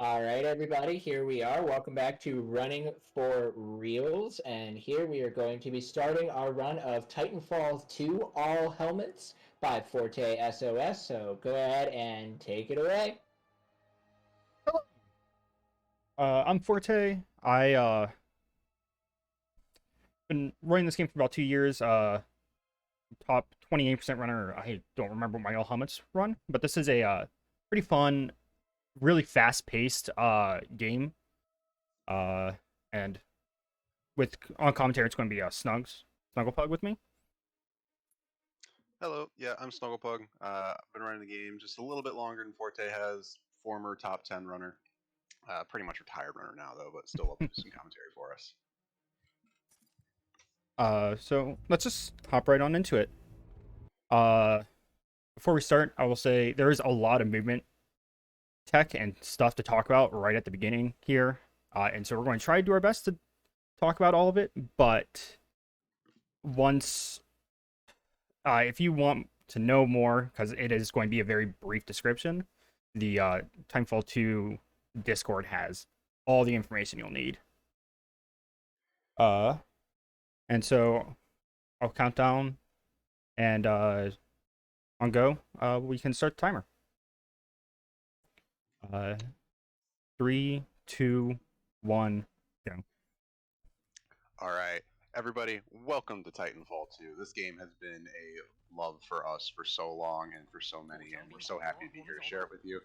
All right, everybody, here we are. Welcome back to Running for Reels. And here we are going to be starting our run of Titanfall 2 All Helmets by ForteSOS. So go ahead and take it away. I'm Forte. I been running this game for about 2 years. Top 28% runner. I don't remember what my all helmets run, but this is a pretty fun, really fast paced game. Uh, and with on commentary, it's going to be Snugglepug with me. Hello, yeah, I'm Snugglepug. I've been running the game just a little bit longer than Forte has. Former top 10 runner. Pretty much retired runner now, though, but still love to do some commentary for us. So let's just hop right on into it. Uh, Before we start, I will say there is a lot of movement tech and stuff to talk about right at the beginning here. And so we're going to try to do our best to talk about all of it. But once, if you want to know more, because it is going to be a very brief description, the Timefall 2 Discord has all the information you'll need. Uh, and so I'll count down, and on go, we can start the timer. 3, 2, 1, go. All right, everybody, welcome to Titanfall 2. This game has been a love for us for so long and for so many, and we're so happy to be here to share it with you.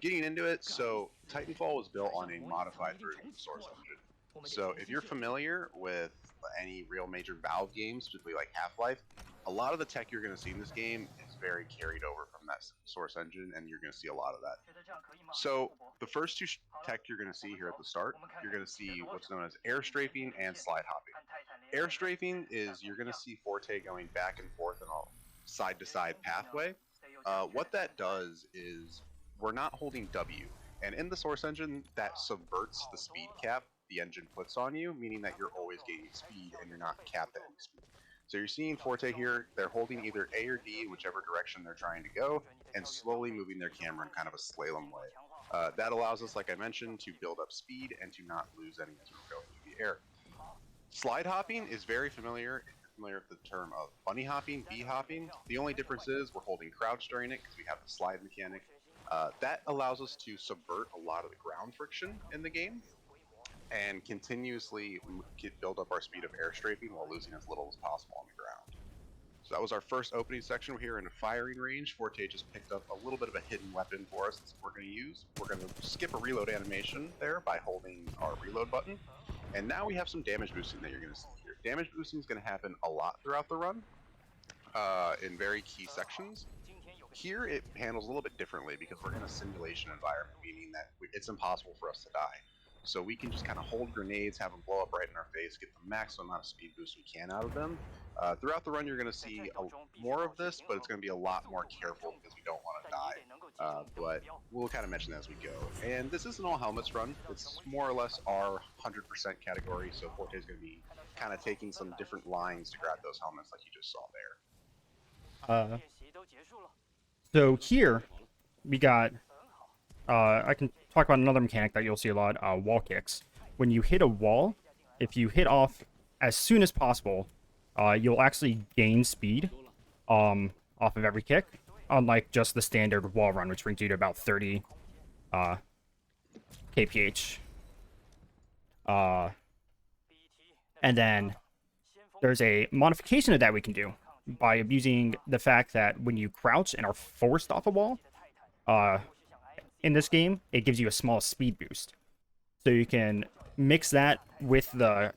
Getting into it, so Titanfall was built on a modified version of the Source Engine. So if you're familiar with any real major Valve games, specifically like Half-Life, a lot of the tech you're going to see in this game is very carried over from that Source Engine, and you're going to see a lot of that. So the first two tech you're going to see here at the start, you're going to see what's known as air strafing and slide hopping. Air strafing is you're going to see Forte going back and forth in a side-to-side pathway. What that does is we're not holding W, and in the Source Engine, that subverts the speed cap the engine puts on you, meaning that you're always gaining speed and you're not capped at any speed. So you're seeing Forte here, they're holding either A or D, whichever direction they're trying to go, and slowly moving their camera in kind of a slalom way. That allows us, like I mentioned, to build up speed and to not lose any as we're going through the air. Slide hopping is very familiar. If you're familiar with the term of bunny hopping, bee hopping, the only difference is we're holding crouch during it because we have the slide mechanic. That allows us to subvert a lot of the ground friction in the game and continuously build up our speed of air strafing while losing as little as possible on the ground. So that was our first opening section. We're here in a firing range. Forte just picked up a little bit of a hidden weapon for us that we're going to use. We're going to skip a reload animation there by holding our reload button. And now we have some damage boosting that you're going to see here. Damage boosting is going to happen a lot throughout the run in very key sections. Here it handles a little bit differently because we're in a simulation environment, meaning that it's impossible for us to die. So we can just kind of hold grenades, have them blow up right in our face, get the maximum amount of speed boost we can out of them. Throughout the run, you're going to see more of this, but it's going to be a lot more careful because we don't want to die. But we'll kind of mention that as we go. And this is an all helmets run. It's more or less our 100% category, so Forte is going to be kind of taking some different lines to grab those helmets like you just saw there. So here we got. I can talk about another mechanic that you'll see a lot. Wall kicks. When you hit a wall, if you hit off as soon as possible, you'll actually gain speed off of every kick, unlike just the standard wall run, which brings you to about 30 kph. And then there's a modification of that we can do by abusing the fact that when you crouch and are forced off a wall, in this game, it gives you a small speed boost. So you can mix that with the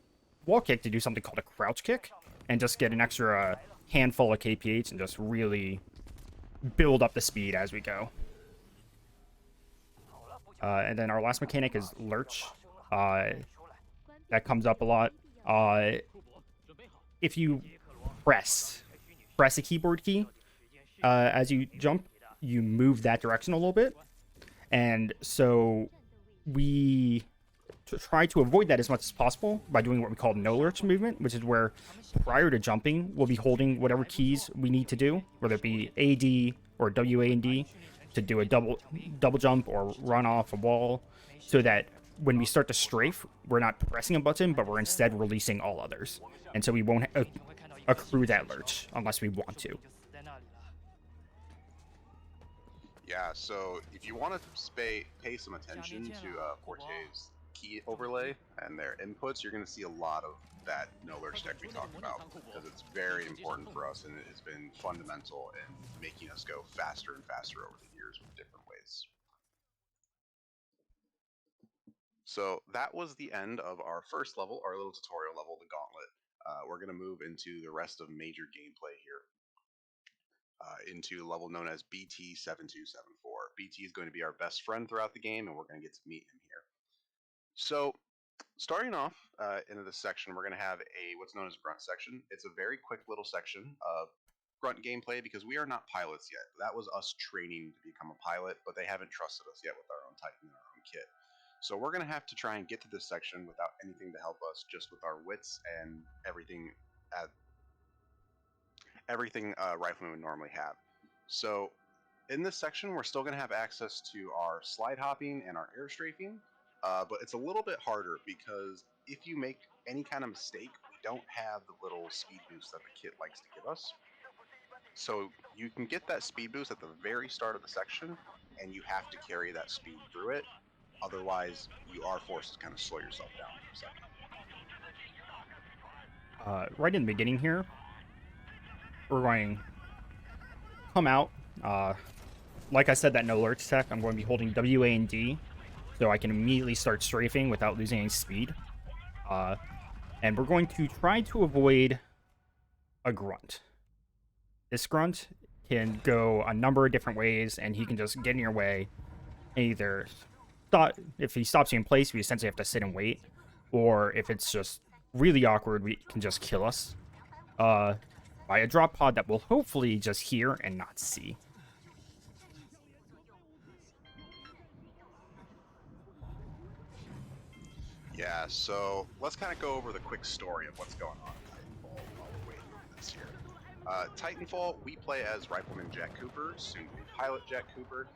wall kick to do something called a crouch kick and just get an extra handful of kph and just really build up the speed as we go. And then our last mechanic is lurch. That comes up a lot. If you press a keyboard key as you jump, you move that direction a little bit. And so we try to avoid that as much as possible by doing what we call no lurch movement, which is where prior to jumping, we'll be holding whatever keys we need to do, whether it be AD or WA and D, to do a double jump or run off a wall, so that when we start to strafe, we're not pressing a button, but we're instead releasing all others, and so we won't accrue that lurch unless we want to. Yeah, so if you want to pay some attention to Forte's key overlay and their inputs, you're going to see a lot of that no lurch tech we talked about, because it's very important for us, and it has been fundamental in making us go faster and faster over the years with different ways. So that was the end of our first level, our little tutorial level, the Gauntlet. We're going to move into the rest of major gameplay here. Into a level known as BT7274. BT is going to be our best friend throughout the game, and we're going to get to meet him here. So, starting off into this section, we're going to have what's known as grunt section. It's a very quick little section of grunt gameplay because we are not pilots yet. That was us training to become a pilot, but they haven't trusted us yet with our own Titan and our own kit. So we're going to have to try and get to this section without anything to help us, just with our wits and everything riflemen would normally have. So in this section, we're still going to have access to our slide hopping and our air strafing, but it's a little bit harder because if you make any kind of mistake, we don't have the little speed boost that the kit likes to give us. So you can get that speed boost at the very start of the section, and you have to carry that speed through it. Otherwise, you are forced to kind of slow yourself down for a second. Right in the beginning here, we're going to come out. Like I said, that no lurch tech, I'm going to be holding WA and D, so I can immediately start strafing without losing any speed. And we're going to try to avoid a grunt. This grunt can go a number of different ways, and he can just get in your way. Either if he stops you in place, we essentially have to sit and wait, or if it's just really awkward, we can just kill us by a drop pod that we'll hopefully just hear and not see. Yeah, so let's kind of go over the quick story of what's going on in Titanfall while we're waiting for this here. Titanfall, we play as Rifleman Jack Cooper, soon to be Pilot Jack Cooper,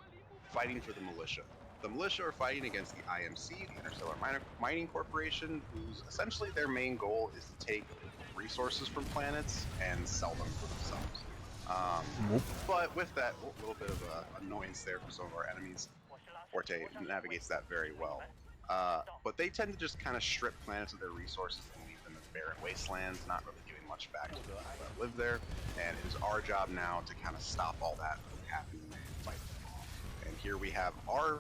fighting for the militia. The militia are fighting against the IMC, the Interstellar Mining Corporation, whose essentially their main goal is to take resources from planets and sell them for themselves. But with that, a little bit of annoyance there for some of our enemies. Forte navigates that very well. But they tend to just kind of strip planets of their resources and leave them as barren wastelands, not really giving much back to the people that live there. And it is our job now to kind of stop all that from happening and fight them off. And here we have our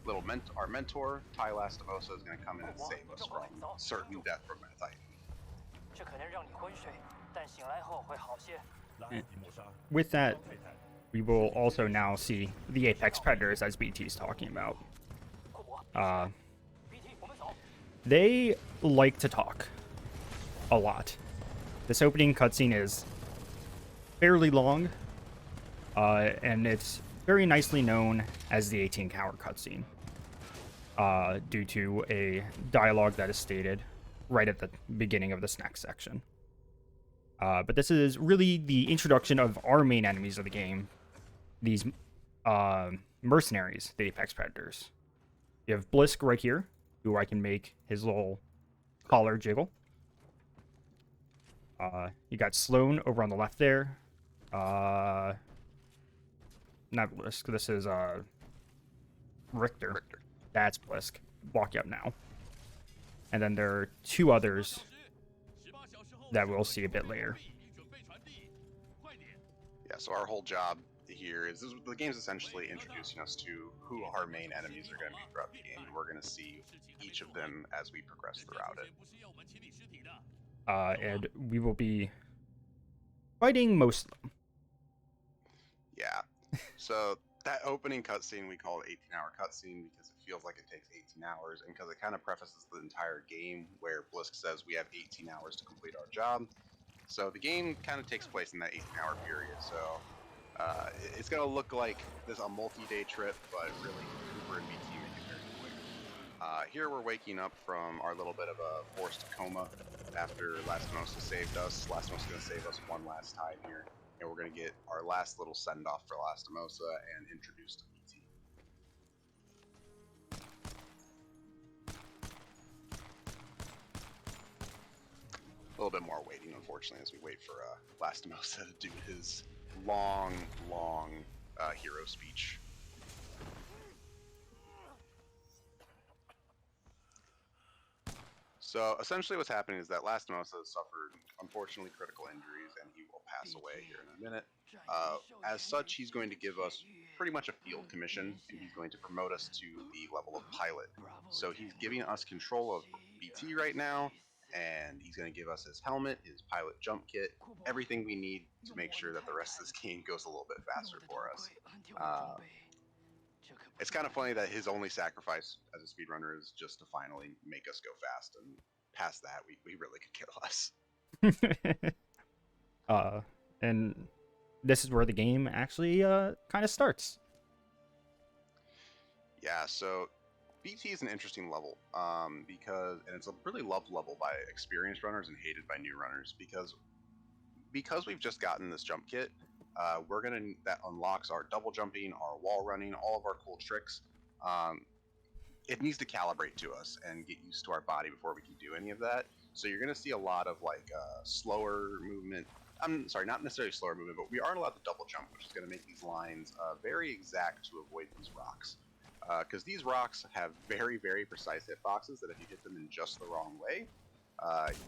little our mentor, Ty Lastivosa, is going to come in and save us from certain death from that Titan. With that, we will also now see the Apex Predators, as BT is talking about. They like to talk a lot. This opening cutscene is fairly long, and it's very nicely known as the 18-hour cutscene, due to a dialogue that is stated right at the beginning of this next section. But this is really the introduction of our main enemies of the game, these mercenaries, the Apex Predators. You have Blisk right here, who I can make his little collar jiggle. You got Sloan over on the left there. Not Blisk, this is Richter. That's Blisk. Walk you up now. And then there are two others that we'll see a bit later. Yeah, so our whole job here is the game's essentially introducing us to who our main enemies are going to be throughout the game, and we're going to see each of them as we progress throughout it. And we will be fighting most of them. Yeah, so that opening cutscene we call it 18-hour cutscene because it feels like it takes 18 hours, and because it kind of prefaces the entire game where Blisk says we have 18 hours to complete our job. So the game kind of takes place in that 18-hour period, so it's going to look like this a multi-day trip, but really Cooper and BT make it very quick. Here we're waking up from our little bit of a forced coma after Lastimosa saved us. Lastimosa's going to save us one last time here. and we're going to get our last little send-off for Lastimosa and introduce to BT. A little bit more waiting, unfortunately, as we wait for Lastimosa to do his long hero speech. So essentially what's happening is that Lastimosa has suffered, unfortunately, critical injuries, and he will pass away here in a minute. As such, he's going to give us pretty much a field commission, and he's going to promote us to the level of pilot. So he's giving us control of BT right now, and he's going to give us his helmet, his pilot jump kit, everything we need to make sure that the rest of this game goes a little bit faster for us. It's kind of funny that his only sacrifice as a speedrunner is just to finally make us go fast, and past that, we really could care less. And this is where the game actually kind of starts. Yeah, so BT is an interesting level because, and it's a really loved level by experienced runners and hated by new runners because we've just gotten this jump kit. That unlocks our double jumping, our wall running, all of our cool tricks. It needs to calibrate to us and get used to our body before we can do any of that. So you're going to see a lot of like slower movement. I'm sorry, not necessarily slower movement, but we aren't allowed to double jump, which is going to make these lines very exact to avoid these rocks. Because these rocks have very, very precise hitboxes that if you hit them in just the wrong way,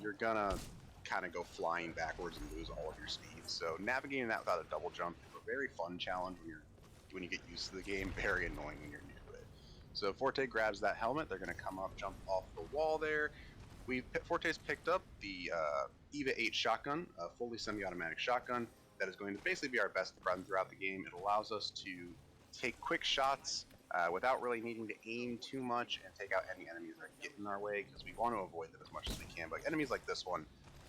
you're going to kind of go flying backwards and lose all of your speed. So navigating that without a double jump is a very fun challenge when you get used to the game, very annoying when you're new to it. So Forte grabs that helmet, they're going to come up, jump off the wall there. Forte's picked up the EVA 8 shotgun, a fully semi-automatic shotgun that is going to basically be our best friend throughout the game. It allows us to take quick shots without really needing to aim too much and take out any enemies that get in our way, because we want to avoid them as much as we can. But enemies like this one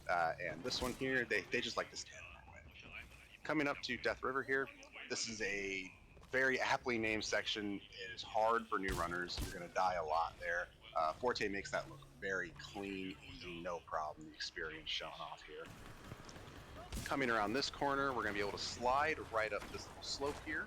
and this one here, they just like to stand in our way. Coming up to Death River here, this is a very aptly named section. It is hard for new runners. You're going to die a lot there. Forte makes that look very clean, easy, no problem. The experience showing off here. Coming around this corner, we're going to be able to slide right up this little slope here.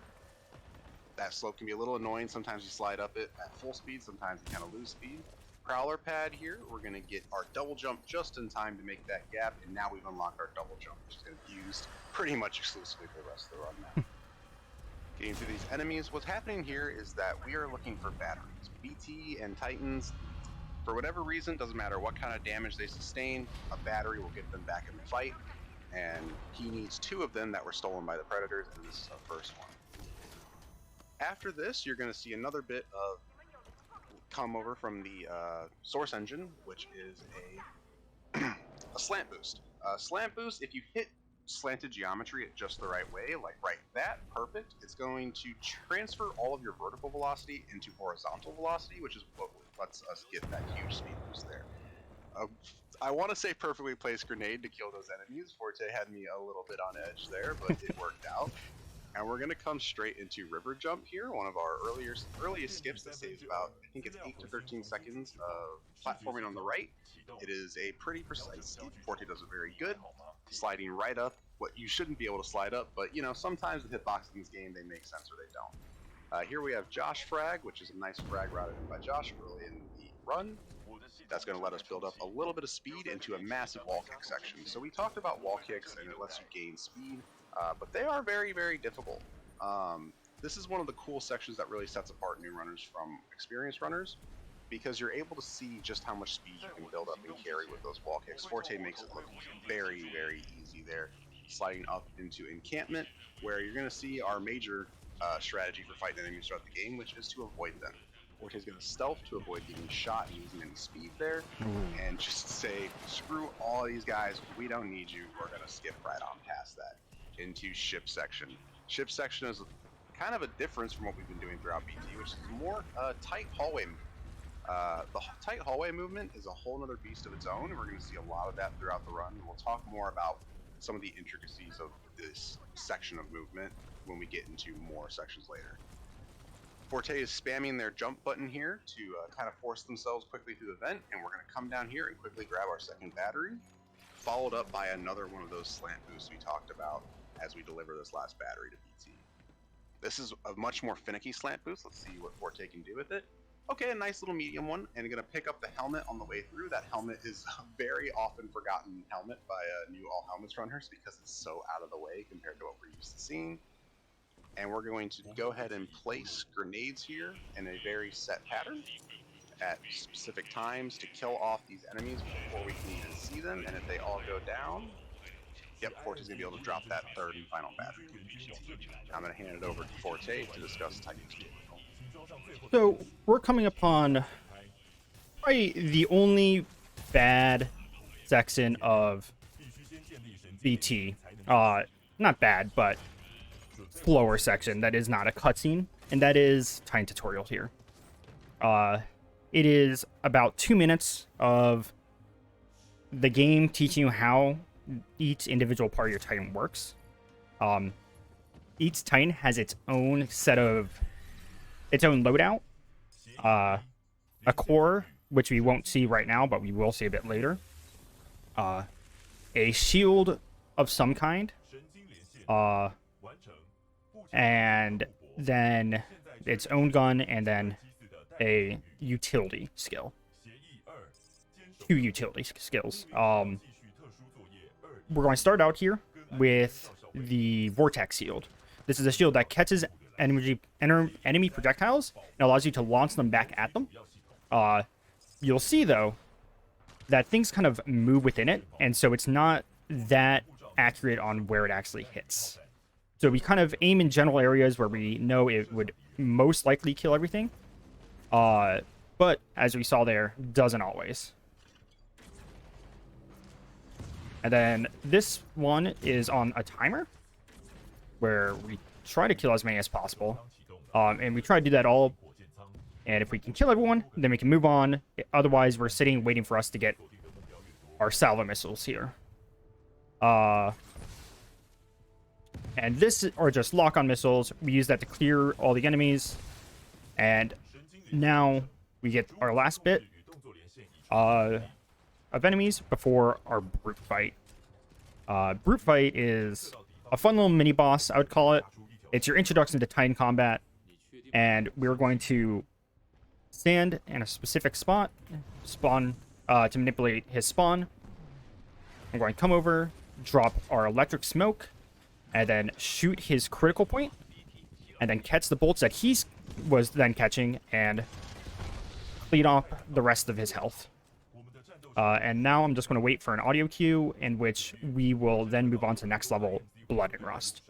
That slope can be a little annoying. Sometimes you slide up it at full speed, sometimes you kind of lose speed. Prowler pad here, we're going to get our double jump just in time to make that gap, and now we've unlocked our double jump, which is going to be used pretty much exclusively for the rest of the run now. Getting through these enemies, what's happening here is that we are looking for batteries. BT and Titans, for whatever reason, doesn't matter what kind of damage they sustain, a battery will get them back in the fight, and he needs 2 of them that were stolen by the Predators, and this is our first one. After this, you're going to see another bit of come over from the source engine, which is a slant boost. Slant boost, if you hit slanted geometry at just the right way, like right that, perfect, it's going to transfer all of your vertical velocity into horizontal velocity, which is what lets us get that huge speed boost there. I want to say perfectly placed grenade to kill those enemies. Forte had me a little bit on edge there, but it worked out. And we're going to come straight into River Jump here, one of our earliest skips that saves about, I think it's 8 to 13 seconds of platforming on the right. It is a pretty precise skip. Forte does it very good, sliding right up what you shouldn't be able to slide up, but you know, sometimes the hitboxes in this game, they make sense or they don't. Here we have Josh Frag, which is a nice frag routed in by Josh early in the run. That's going to let us build up a little bit of speed into a massive wall kick section. So we talked about wall kicks, and it lets you gain speed. But they are very, very difficult. This is one of the cool sections that really sets apart new runners from experienced runners, because you're able to see just how much speed you can build up and carry with those wall kicks. Forte makes it look very, very easy there. Sliding up into encampment, where you're going to see our major strategy for fighting enemies throughout the game, which is to avoid them. Forte's going to stealth to avoid getting shot and losing any speed there, and just say, screw all these guys, we don't need you, we're going to skip right on past that into ship section. Ship section is kind of a difference from what we've been doing throughout BT, which is more tight hallway movement. The tight hallway movement is a whole other beast of its own, and we're going to see a lot of that throughout the run. We'll talk more about some of the intricacies of this section of movement when we get into more sections later. Forte is spamming their jump button here to kind of force themselves quickly through the vent, and we're going to come down here and quickly grab our second battery, followed up by another one of those slant boosts we talked about. as we deliver this last battery to BT. This is a much more finicky slant boost. Let's see what Forte can do with it. Okay, a nice little medium one, and going to pick up the helmet on the way through. That helmet is a very often forgotten helmet by new all helmets runners because it's so out of the way compared to what we're used to seeing. And we're going to go ahead and place grenades here in a very set pattern at specific times to kill off these enemies before we can even see them. And if they all go down, yep, Forte's going to be able to drop that third and final battery. I'm going to hand it over to Forte to discuss Titanfall. So we're coming upon probably the only bad section of BT. Not bad, but slower section that is not a cutscene, and that is Titan tutorial here. It is about 2 minutes of the game teaching you how each individual part of your Titan works. Each Titan has its own set of its own loadout, a core, which we won't see right now, but we will see a bit later, a shield of some kind, and then its own gun, and then a utility skill. 2 utility skills. We're going to start out here with the Vortex Shield. This is a shield that catches enemy projectiles and allows you to launch them back at them. You'll see, though, that things kind of move within it, and so it's not that accurate on where it actually hits. So we kind of aim in general areas where we know it would most likely kill everything. But, as we saw there, doesn't always. And then this one is on a timer, where we try to kill as many as possible. And we try to do that all. And if we can kill everyone, then we can move on. Otherwise, we're sitting waiting for us to get our salvo missiles here. And this are just lock-on missiles. We use that to clear all the enemies. And now we get our last bit of enemies before our brute fight. Brute fight is a fun little mini boss, I would call it. It's your introduction to Titan combat, and we're going to stand in a specific spot, spawn to manipulate his spawn. I'm going to come over, drop our electric smoke, and then shoot his critical point, and then catch the bolts that he was then catching, and clean off the rest of his health. And now I'm just going to wait for an audio cue in which we will then move on to next level, Blood and Rust.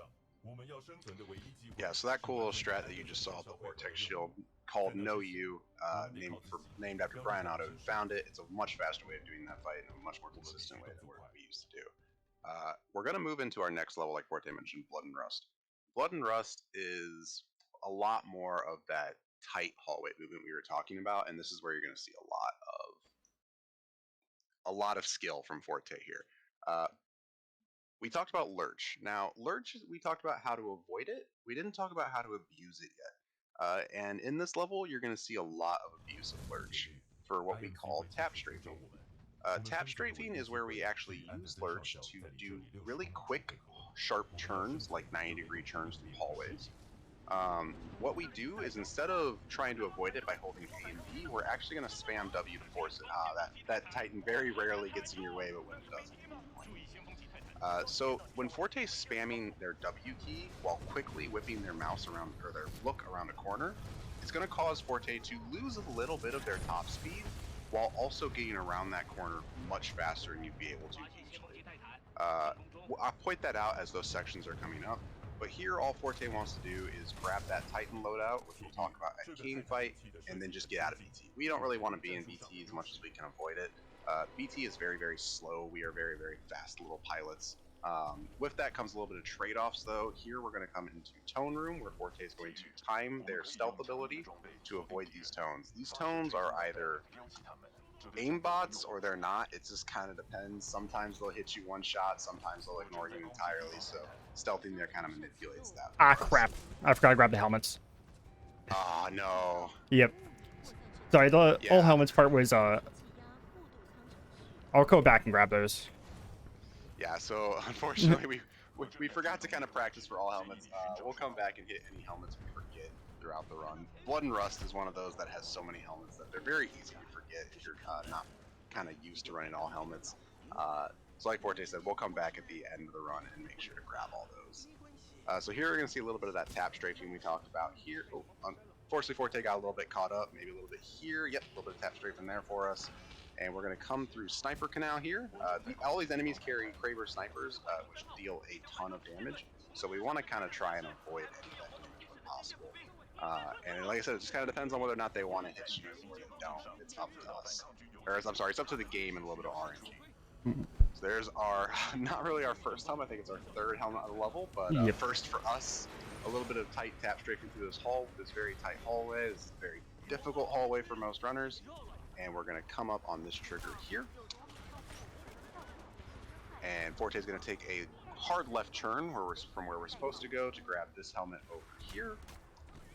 Yeah, so that cool little strat that you just saw, the Vortex Shield, called Know You, named after Brian Otto, who found it. It's a much faster way of doing that fight and a much more consistent way than what we used to do. We're going to move into our next level, like Forte mentioned, Blood and Rust. Blood and Rust is a lot more of that tight hallway movement we were talking about, and this is where you're going to see a lot of skill from Forte here. We talked about Lurch. Now, Lurch, we talked about how to avoid it. We didn't talk about how to abuse it yet. And in this level, you're going to see a lot of abuse of Lurch for what we call tap strafing. Tap strafing is where we actually use Lurch to do really quick, sharp turns, like 90-degree turns through hallways. What we do is, instead of trying to avoid it by holding A and B, we're actually going to spam W to force it. That Titan very rarely gets in your way, but when it does, so when Forte's spamming their W key while quickly whipping their mouse around, or their look around a corner, it's going to cause Forte to lose a little bit of their top speed while also getting around that corner much faster than you'd be able to usually. I'll point that out as those sections are coming up. But here, all Forte wants to do is grab that Titan loadout, which we'll talk about at King Fight, and then just get out of BT. We don't really want to be in BT as much as we can avoid it. BT is very, very slow. We are very, very fast little pilots. With that comes a little bit of trade-offs, though. Here, we're going to come into Tone Room, where Forte is going to time their stealth ability to avoid these tones. These tones are either aimbots or they're not. It just kind of depends. Sometimes they'll hit you one shot, sometimes they'll ignore you entirely, so stealthing there kind of manipulates that. Ah, crap. I forgot to grab the helmets. Ah, no. Yep. Sorry, the all helmets part was, I'll go back and grab those. Yeah, so unfortunately we forgot to kind of practice for all helmets. We'll come back and hit any helmets we forget throughout the run. Blood and Rust is one of those that has so many helmets that they're very easy to forget if you're not kind of used to running all helmets. So like Forte said, we'll come back at the end of the run and make sure to grab all those. So here we're going to see a little bit of that tap strafing we talked about here. Oh, unfortunately, Forte got a little bit caught up, maybe a little bit here. Yep, a little bit of tap strafing there for us. And we're going to come through Sniper Canal here. All these enemies carry Kraber snipers, which deal a ton of damage. So we want to kind of try and avoid any of that damage when possible. And like I said, it just kind of depends on whether or not they want to hit you or they don't. It's up to us. Or I'm sorry, it's up to the game and a little bit of RNG. So there's our, not really our first helmet, I think it's our third helmet on the level, but first for us, a little bit of tight tap strafing through this very tight hallway. This is a very difficult hallway for most runners. And we're going to come up on this trigger here. And Forte is going to take a hard left turn from where we're supposed to go to grab this helmet over here.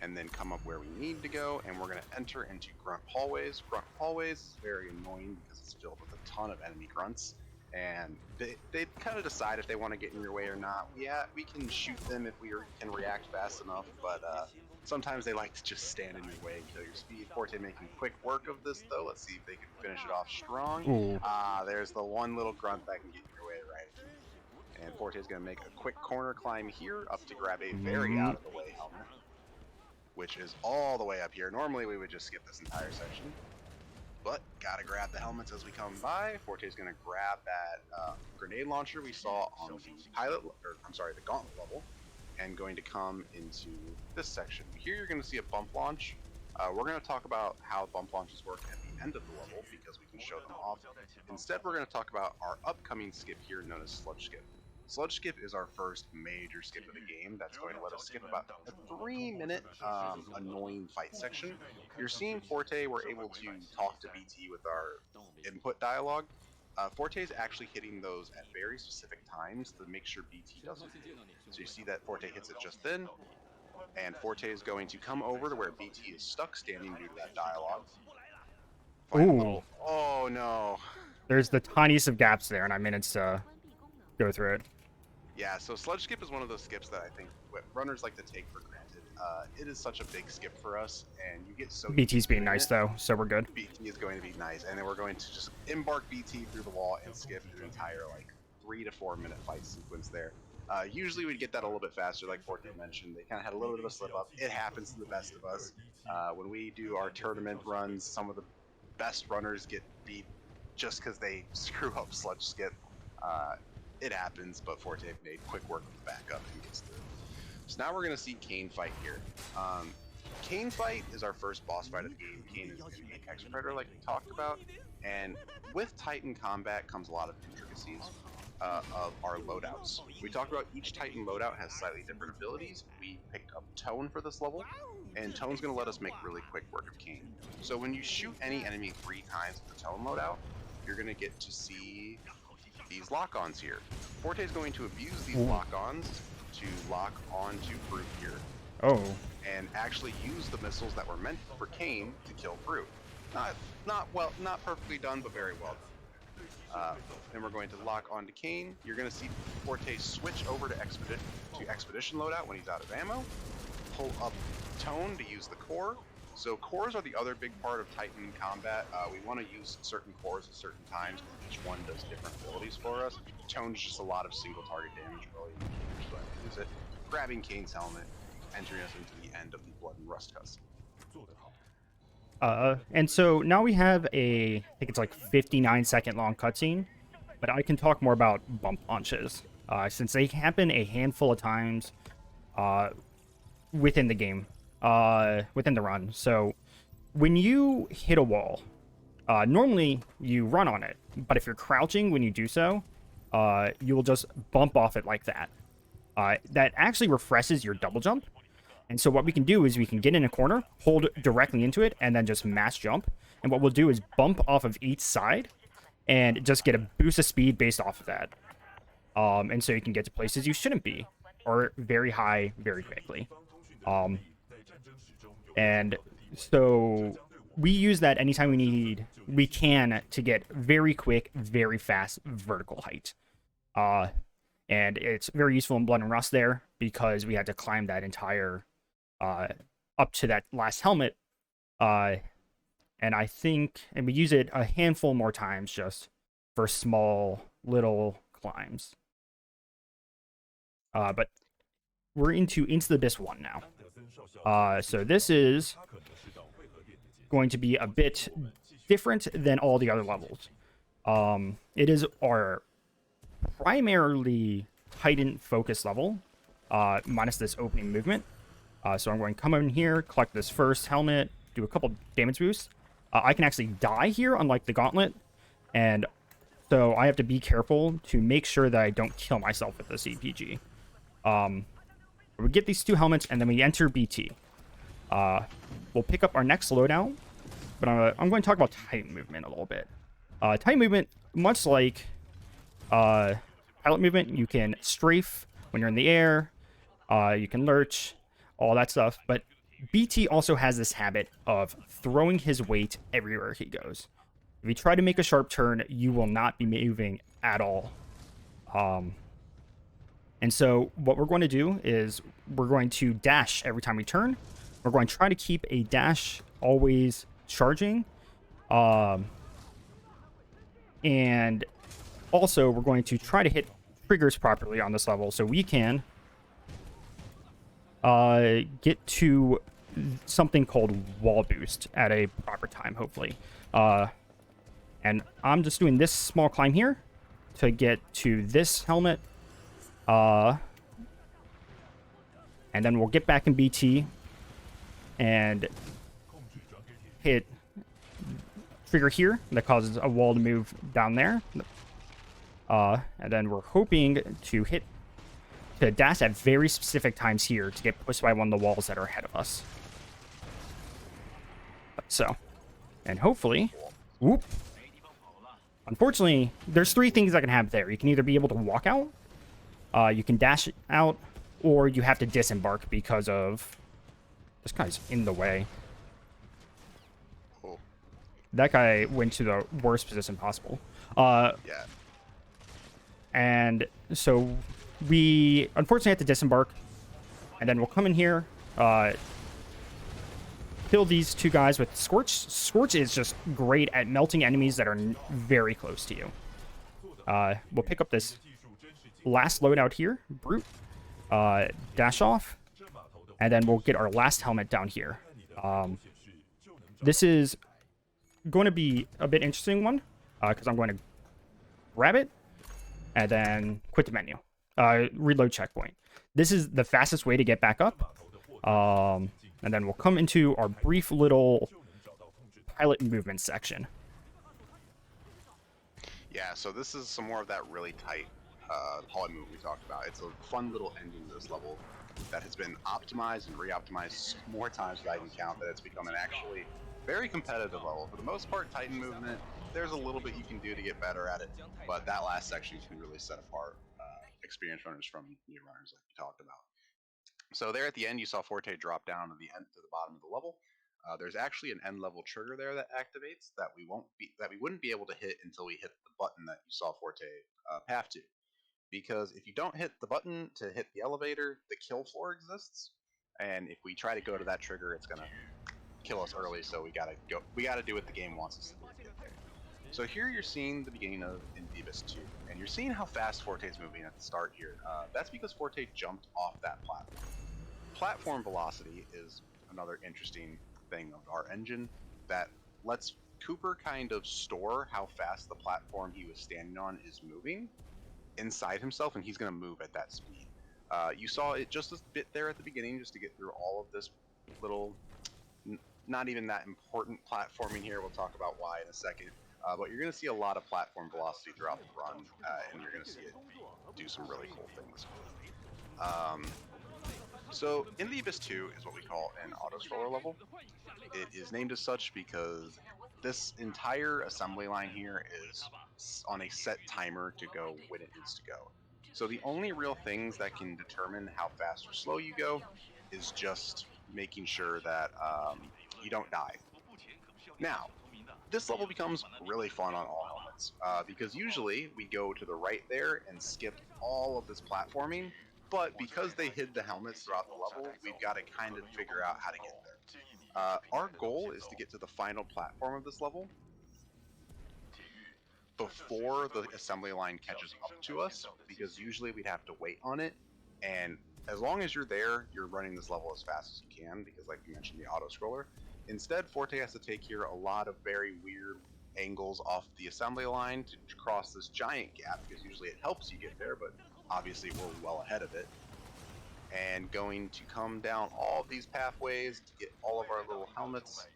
And then come up where we need to go. And we're going to enter into grunt hallways. Grunt hallways is very annoying because it's filled with a ton of enemy grunts. And they kind of decide if they want to get in your way or not. Yeah, we can shoot them if we can react fast enough, but sometimes they like to just stand in your way and kill your speed. Forte making quick work of this, though. Let's see if they can finish it off strong. There's the one little grunt that can get in your way right. And Forte is going to make a quick corner climb here up to grab a very out-of-the-way helmet, which is all the way up here. Normally, we would just skip this entire section. But gotta grab the helmets as we come by. Forte's gonna grab that grenade launcher we saw on the gauntlet level, and going to come into this section. Here you're gonna see a bump launch. We're gonna talk about how bump launches work at the end of the level because we can show them off. Instead, we're gonna talk about our upcoming skip here known as Sludge Skip. Sludge Skip is our first major skip of the game that's going to let us skip about a 3-minute annoying fight section. You're seeing Forte, we're able to talk to BT with our input dialogue. Forte is actually hitting those at very specific times to make sure BT doesn't hit. So you see that Forte hits it just then, and Forte is going to come over to where BT is stuck standing due to that dialogue. Oh no. There's the tiniest of gaps there, and I managed to go through it. Yeah, so Sludge Skip is one of those skips that I think runners like to take for granted. It is such a big skip for us, and you get so... BT's being nice, though, so we're good. BT is going to be nice, and then we're going to just embark BT through the wall and skip an entire, 3 to 4 minute fight sequence there. Usually we'd get that a little bit faster, like Forte mentioned. They kind of had a little bit of a slip-up. It happens to the best of us. When we do our tournament runs, some of the best runners get beat just because they screw up Sludge Skip. It happens, but Forte made quick work of the backup and gets through. So now we're going to see Kane fight here. Kane fight is our first boss fight of the game. Kane is going to be Hex Predator like we talked about. And with Titan combat comes a lot of intricacies of our loadouts. We talked about each Titan loadout has slightly different abilities. We picked up Tone for this level, and Tone's going to let us make really quick work of Kane. So when you shoot any enemy 3 times with the Tone loadout, you're going to get to see these lock-ons here. Forte is going to abuse these lock-ons to lock onto Brute here. And actually use the missiles that were meant for Kane to kill Brute. Not perfectly done, but very well done. Then we're going to lock onto Kane. You're going to see Forte switch over to Expedition loadout when he's out of ammo. Pull up Tone to use the core. So cores are the other big part of Titan combat. We want to use certain cores at certain times. Each one does different abilities for us. Tone's just a lot of single target damage early. So I use it. Grabbing Kane's helmet, entering us into the end of the Blood and Rust cutscene. And so now we have I think it's 59-second long cutscene, but I can talk more about bump launches, since they happen a handful of times within the game. Within the run. So when you hit a wall, normally you run on it, but if you're crouching when you do so, you will just bump off it like that. That actually refreshes your double jump. And so what we can do is we can get in a corner, hold directly into it, and then just mass jump. And what we'll do is bump off of each side and just get a boost of speed based off of that. And so you can get to places you shouldn't be, or very high very quickly. And so we use that anytime we can to get very quick, very fast vertical height. and it's very useful in Blood and Rust there because we had to climb that entire up to that last helmet, and I think we use it a handful more times just for small little climbs. But we're into the Abyss 1 now. So this is going to be a bit different than all the other levels. It is our primarily Titan focus level, minus this opening movement. So I'm going to come in here, collect this first helmet, do a couple damage boosts. I can actually die here, unlike the Gauntlet, and so I have to be careful to make sure that I don't kill myself with this EPG. We get these 2 helmets, and then we enter BT. We'll pick up our next loadout, but I'm going to talk about Titan movement a little bit. Titan movement, much like pilot movement, you can strafe when you're in the air, you can lurch, all that stuff, but BT also has this habit of throwing his weight everywhere he goes. If you try to make a sharp turn, you will not be moving at all. And so what we're going to do is we're going to dash every time we turn. We're going to try to keep a dash always charging. And also we're going to try to hit triggers properly on this level so we can get to something called wall boost at a proper time, hopefully. And I'm just doing this small climb here to get to this helmet. And then we'll get back in BT and hit trigger here that causes a wall to move down there. And then we're hoping to dash at very specific times here to get pushed by one of the walls that are ahead of us. So, and hopefully, whoop. Unfortunately, there's 3 things that can happen there. You can either be able to walk out, you can dash out, or you have to disembark because of this guy's in the way. Oh. That guy went to the worst position possible. Yeah. And so we unfortunately have to disembark, and then we'll come in here, kill these 2 guys with Scorch. Scorch is just great at melting enemies that are very close to you. We'll pick up this last loadout here, Brute, dash off, and then we'll get our last helmet down here. This is going to be a bit interesting one, because I'm going to grab it, and then quit the menu. Reload checkpoint. This is the fastest way to get back up. And then we'll come into our brief little pilot movement section. Yeah, so this is some more of that really tight poly move we talked about. It's a fun little ending to this level that has been optimized and re-optimized more times than I can count, that it's become an actually very competitive level. For the most part, Titan movement, there's a little bit you can do to get better at it, but that last section can really set apart experienced runners from new runners like we talked about. So there at the end, you saw Forte drop down to the bottom of the level. There's actually an end level trigger there that activates that we wouldn't be able to hit until we hit the button that you saw Forte path to. Because if you don't hit the button to hit the elevator, the kill floor exists, and if we try to go to that trigger, it's gonna kill us early. So we gotta do what the game wants us to do to get there. So here you're seeing the beginning of In the Abyss 2, and you're seeing how fast Forte's moving at the start here. That's because Forte jumped off that platform. Platform velocity is another interesting thing of our engine that lets Cooper kind of store how fast the platform he was standing on is moving inside himself, and he's going to move at that speed. You saw it just a bit there at the beginning, just to get through all of this little, not even that important platforming here. We'll talk about why in a second. But you're going to see a lot of platform velocity throughout the run, and you're going to see it do some really cool things. So, In the Abyss 2 is what we call an auto-scroller level. It is named as such because this entire assembly line here is on a set timer to go when it needs to go. So the only real things that can determine how fast or slow you go is just making sure that you don't die. Now, this level becomes really fun on all helmets because usually we go to the right there and skip all of this platforming, but because they hid the helmets throughout the level, we've got to kind of figure out how to get there. Our goal is to get to the final platform of this level before the assembly line catches up to us, because usually we'd have to wait on it, and as long as you're there, you're running this level as fast as you can, because like you mentioned, the auto scroller. Instead, Forte has to take here a lot of very weird angles off the assembly line to cross this giant gap, because usually it helps you get there, but obviously we're well ahead of it. And going to come down all these pathways to get all of our little helmets.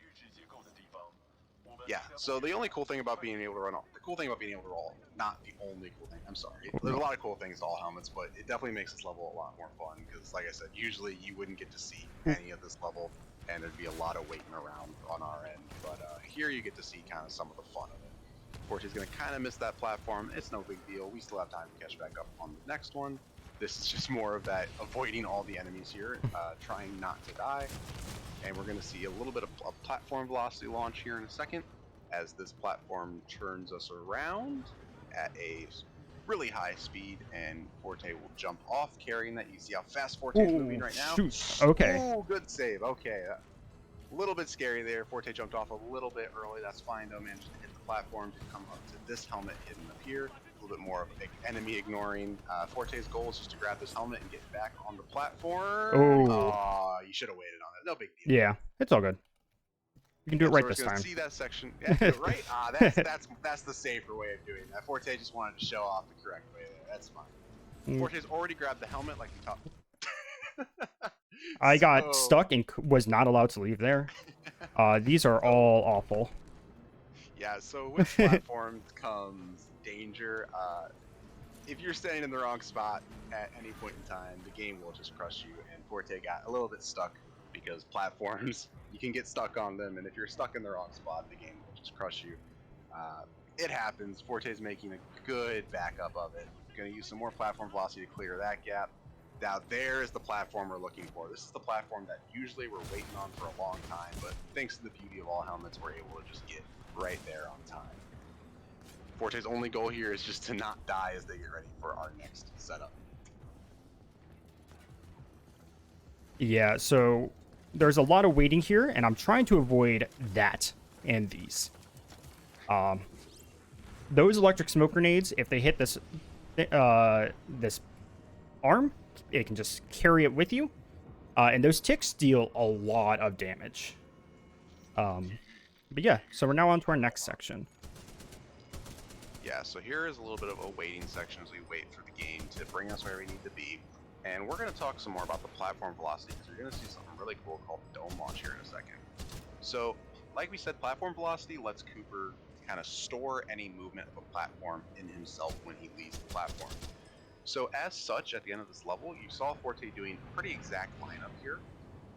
Yeah, so the only cool thing about being able to run, the cool thing about being able to roll, not the only cool thing, I'm sorry. There's a lot of cool things to all helmets, but it definitely makes this level a lot more fun, because like I said, usually you wouldn't get to see any of this level, and there'd be a lot of waiting around on our end, but here you get to see kind of some of the fun of it. Forte's going to kind of miss that platform. It's no big deal. We still have time to catch back up on the next one. This is just more of that avoiding all the enemies here, trying not to die. And we're going to see a little bit of a platform velocity launch here in a second, as this platform turns us around at a really high speed, and Forte will jump off carrying that. You see how fast Forte's moving right now? Shoot. Okay. Oh, good save. Okay. A little bit scary there. Forte jumped off a little bit early. That's fine though. Managed to hit the platform to come up to this helmet hidden up here. A little bit more of enemy ignoring. Forte's goal is just to grab this helmet and get back on the platform. Oh. You should have waited on it. No big deal. Yeah, it's all good. You can do it right So this time. See that section. Yeah, do it right. That's the safer way of doing that. Forte just wanted to show off the correct way there. That's fine. Forte's already grabbed the helmet like we talked. I got stuck and was not allowed to leave there. These are all awful. Yeah, so with platforms comes danger. If you're standing in the wrong spot at any point in time, the game will just crush you, and Forte got a little bit stuck because platforms, you can get stuck on them, and if you're stuck in the wrong spot, the game will just crush you. It happens. Forte's making a good backup of it. Going to use some more platform velocity to clear that gap. Now there is the platform we're looking for. This is the platform that usually we're waiting on for a long time, but thanks to the beauty of all helmets, we're able to just get right there on time. Forte's only goal here is just to not die as they get ready for our next setup. Yeah, so there's a lot of waiting here, and I'm trying to avoid that and these. Those electric smoke grenades, if they hit this this arm, it can just carry it with you. And those ticks deal a lot of damage. But yeah, so we're now on to our next section. Yeah, so here is a little bit of a waiting section as we wait for the game to bring us where we need to be. And we're going to talk some more about the platform velocity, because we're going to see something really cool called dome launch here in a second. So, like we said, platform velocity lets Cooper kind of store any movement of a platform in himself when he leaves the platform. So as such, at the end of this level, you saw Forte doing a pretty exact lineup here,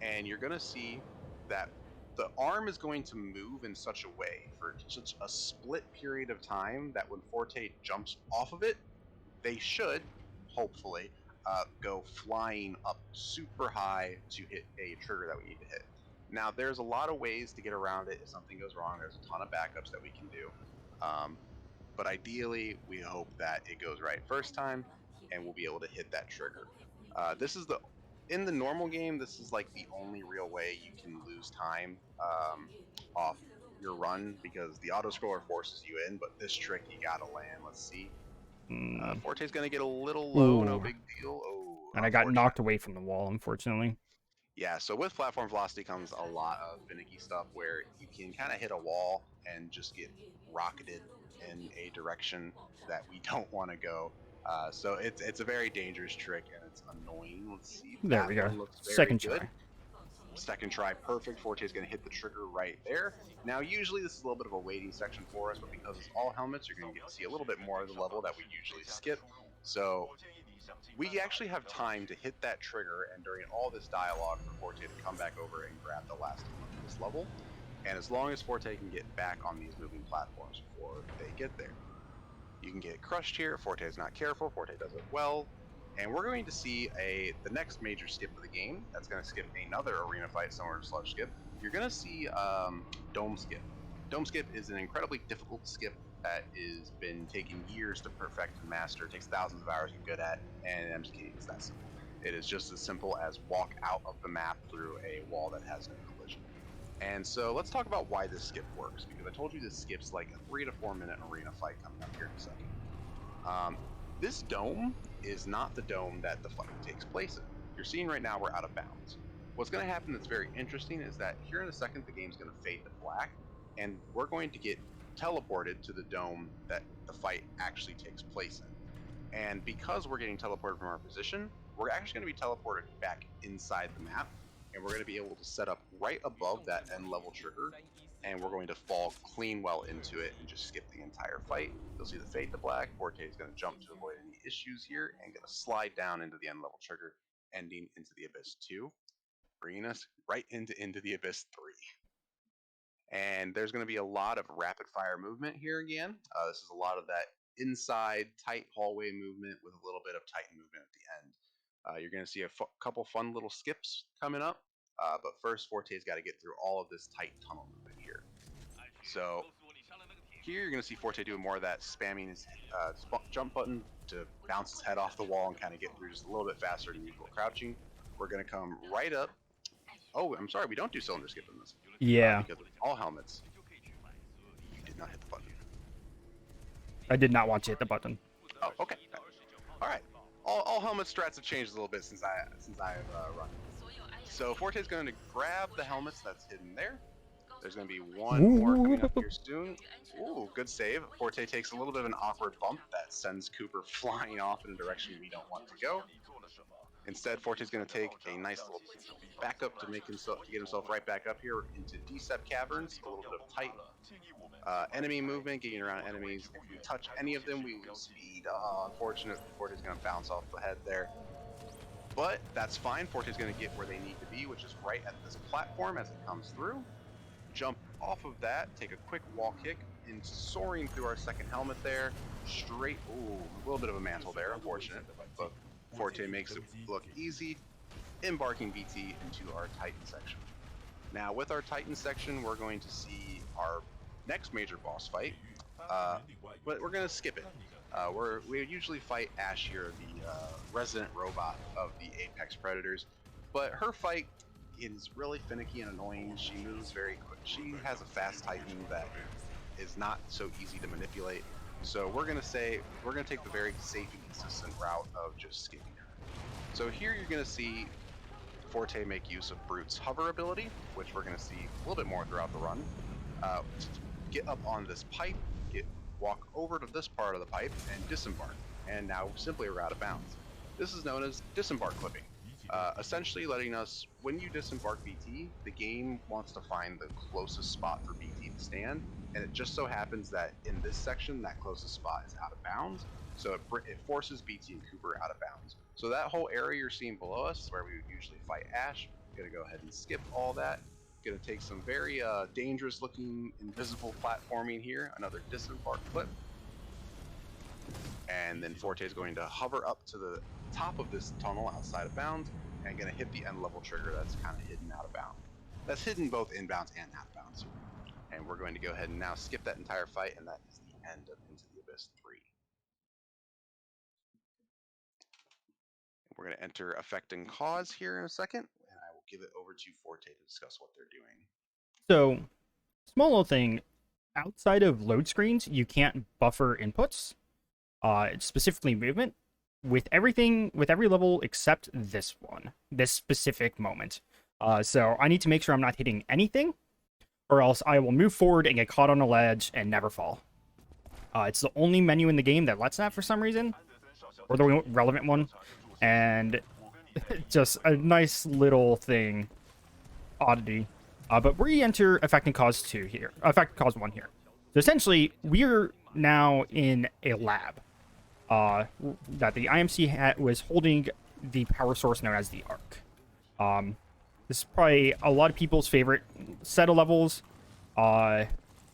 and you're going to see that the arm is going to move in such a way for such a split period of time that when Forte jumps off of it, they should, hopefully, go flying up super high to hit a trigger that we need to hit. Now, there's a lot of ways to get around it. If something goes wrong, there's a ton of backups that we can do. But ideally, we hope that it goes right first time, and we'll be able to hit that trigger. In the normal game, this is like the only real way you can lose time off your run, because the auto scroller forces you in, but this trick you gotta land. Let's see. Forte's gonna get a little low, no big deal. Oh, and I got knocked away from the wall, unfortunately. Yeah, so with platform velocity comes a lot of finicky stuff where you can kind of hit a wall and just get rocketed in a direction that we don't want to go. So it's a very dangerous trick, and it's annoying. Let's see. There we go. Looks very Second good. try. Second try, perfect. Forte is going to hit the trigger right there. Now, usually this is a little bit of a waiting section for us, but because it's all helmets, you're going to get to see a little bit more of the level that we usually skip. So we actually have time to hit that trigger, and during all this dialogue for Forte to come back over and grab the last one of this level. And as long as Forte can get back on these moving platforms before they get there, you can get crushed here. Forte is not careful. Forte does it well. And we're going to see the next major skip of the game. That's going to skip another arena fight similar to Sludge Skip. You're going to see Dome Skip. Dome skip is an incredibly difficult skip that has been taking years to perfect and master. It takes thousands of hours to get good at, and I'm just kidding, it's that simple. It is just as simple as walk out of the map through a wall that has no collision. And so let's talk about why this skip works, because I told you this skip's like a 3 to 4 minute arena fight coming up here in a second. This dome is not the dome that the fight takes place in. You're seeing right now we're out of bounds. What's going to happen that's very interesting is that here in a second the game's going to fade to black, and we're going to get teleported to the dome that the fight actually takes place in. And because we're getting teleported from our position, we're actually going to be teleported back inside the map, and we're going to be able to set up right above that end level trigger, and we're going to fall clean well into it and just skip the entire fight. You'll see the fade to black. Forte is going to jump to avoid any issues here and going to slide down into the end level trigger, ending into the Abyss 2, bringing us right into the Abyss 3. And there's going to be a lot of rapid fire movement here again. This is a lot of that inside tight hallway movement with a little bit of tight movement at the end. You're going to see a couple fun little skips coming up, but first Forte's got to get through all of this tight tunnel movement here. So here you're going to see Forte doing more of that spamming his jump button to bounce his head off the wall and kind of get through just a little bit faster than usual crouching. We're going to come right up. Oh, I'm sorry, we don't do cylinder skip in this. Yeah. Because with all helmets, you did not hit the button. I did not want to hit the button. Oh, okay. All right. All helmet strats have changed a little bit since I've run. So Forte's going to grab the helmets that's hidden there. There's going to be one more coming up here soon. Ooh, good save. Forte takes a little bit of an awkward bump that sends Cooper flying off in a direction we don't want to go. Instead, Forte's going to take a nice little backup to get himself right back up here into Decept Caverns. A little bit of tight enemy movement, getting around enemies. If we touch any of them, we lose speed. Unfortunately, Forte's going to bounce off the head there. But that's fine. Forte's going to get where they need to be, which is right at this platform as it comes through. Jump off of that, take a quick wall kick, and soaring through our second helmet there. Straight, ooh, a little bit of a mantle there, unfortunate. But Forte makes it look easy, embarking BT into our Titan section. Now, with our Titan section, we're going to see our next major boss fight, but we're going to skip it. We usually fight Ashir, the resident robot of the Apex Predators, but her fight is really finicky and annoying. She moves very quick. She has a fast Titan that is not so easy to manipulate. So we're going to take the very safe and consistent route of just skipping her. So here you're going to see Forte make use of Brute's hover ability, which we're going to see a little bit more throughout the run. Get up on this pipe, walk over to this part of the pipe, and disembark. And now simply we're out of bounds. This is known as disembark clipping. Essentially letting us, when you disembark BT, the game wants to find the closest spot for BT to stand, and it just so happens that in this section, that closest spot is out of bounds, so it forces BT and Cooper out of bounds. So that whole area you're seeing below us, where we would usually fight Ash, gonna go ahead and skip all that. Gonna take some very dangerous looking invisible platforming here, another disembark clip. And then Forte is going to hover up to the top of this tunnel outside of bounds and going to hit the end level trigger that's kind of hidden out of bounds. That's hidden both inbounds and outbounds. And we're going to go ahead and now skip that entire fight, and that is the end of Into the Abyss 3. We're going to enter Effect and Cause here in a second, and I will give it over to Forte to discuss what they're doing. So, small little thing. Outside of load screens, you can't buffer inputs. It's specifically movement. With every level except this specific moment. So I need to make sure I'm not hitting anything, or else I will move forward and get caught on a ledge and never fall. It's the only menu in the game that lets that for some reason, or the relevant one, and just a nice little thing, oddity. But we enter Effect and Cause 2 here, Effect and Cause 1 here. So essentially, we're now in a lab. That the IMC was holding the power source known as the Ark. This is probably a lot of people's favorite set of levels, and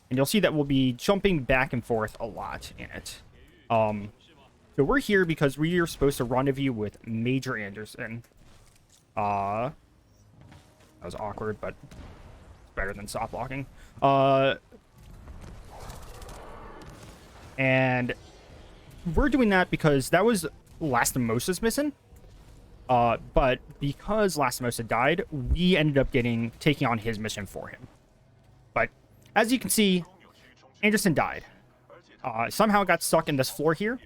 you'll see that we'll be jumping back and forth a lot in it. So we're here because we are supposed to rendezvous with Major Anderson. That was awkward, but it's better than soft blocking. And we're doing that because that was Lastimosa's mission. But because Lastimosa died, we ended up taking on his mission for him. But as you can see, Anderson died. Somehow got stuck in this floor here.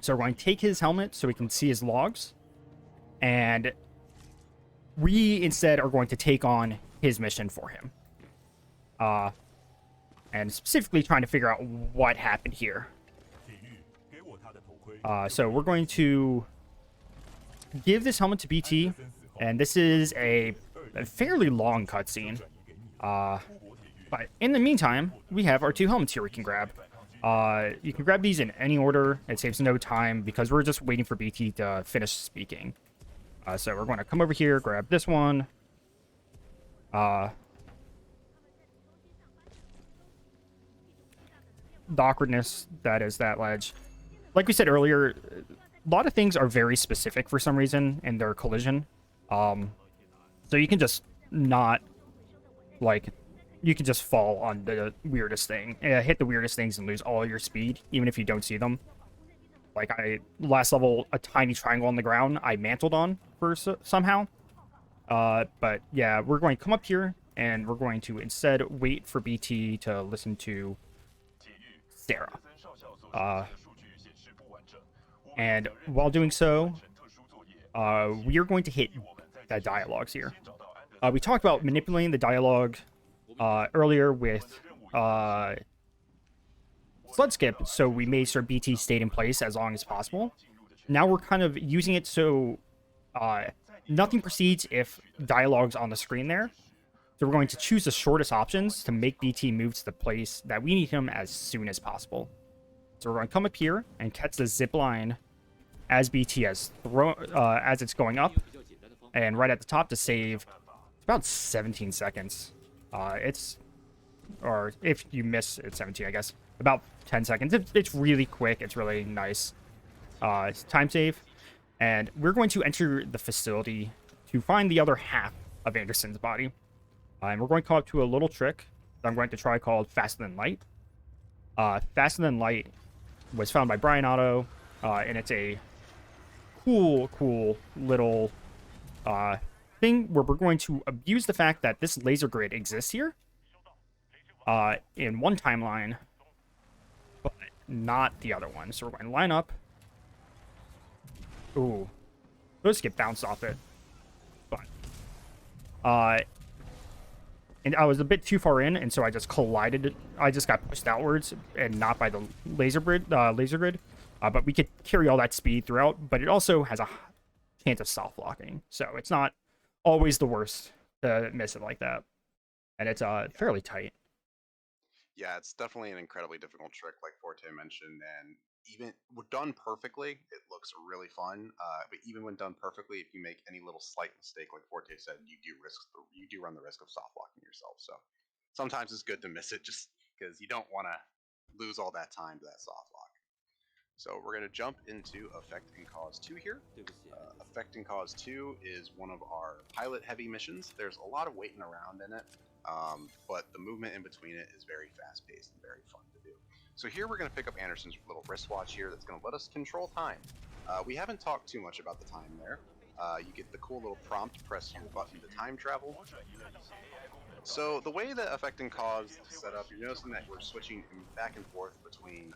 So we're going to take his helmet so we can see his logs. And we instead are going to take on his mission for him. And specifically trying to figure out what happened here. So we're going to give this helmet to BT. And this is a fairly long cutscene. But in the meantime, we have our 2 helmets here we can grab. You can grab these in any order. It saves no time because we're just waiting for BT to finish speaking. So we're going to come over here, grab this one. The awkwardness that is that ledge. Like we said earlier, a lot of things are very specific for some reason in their collision. So you can just not, like, you can just fall on the weirdest thing, hit the weirdest things and lose all your speed, even if you don't see them. Like, last level, a tiny triangle on the ground, I mantled on for somehow. But yeah, we're going to come up here, and we're going to instead wait for BT to listen to Sarah. And while doing so, we are going to hit the dialogues here. We talked about manipulating the dialogue earlier with Sled Skip, so we made sure BT stayed in place as long as possible. Now we're kind of using it so nothing proceeds if dialogue's on the screen there. So we're going to choose the shortest options to make BT move to the place that we need him as soon as possible. So we're going to come up here and catch the zip line as BT has as it's going up, and right at the top to save about 17 seconds. Or if you miss, it's 17, I guess. About 10 seconds. It's really quick. It's really nice. Time save. And we're going to enter the facility to find the other half of Anderson's body. And we're going to come up to a little trick that I'm going to try called Faster Than Light. Faster Than Light was found by Brian Otto, and it's a cool little thing where we're going to abuse the fact that this laser grid exists here in one timeline, but not the other one. So we're going to line up. Ooh, those get bounced off it, but and I was a bit too far in, and so I just collided. I just got pushed outwards and not by the laser grid. But we could carry all that speed throughout. But it also has a chance of soft locking, so it's not always the worst to miss it like that. And it's fairly tight. Yeah, it's definitely an incredibly difficult trick, like Forte mentioned, and even when done perfectly, it looks really fun. But even when done perfectly, if you make any little slight mistake, like Forte said, you do run the risk of soft locking yourself. So sometimes it's good to miss it, just because you don't want to lose all that time to that soft lock. So we're going to jump into Effect and Cause 2 here. Effect and Cause 2 is one of our pilot heavy missions. There's a lot of waiting around in it. But the movement in between it is very fast-paced and very fun to do. So here we're going to pick up Anderson's little wristwatch here that's going to let us control time. We haven't talked too much about the time there. You get the cool little prompt, press your button to time travel. So the way that Effect and Cause is set up, you're noticing that we're switching back and forth between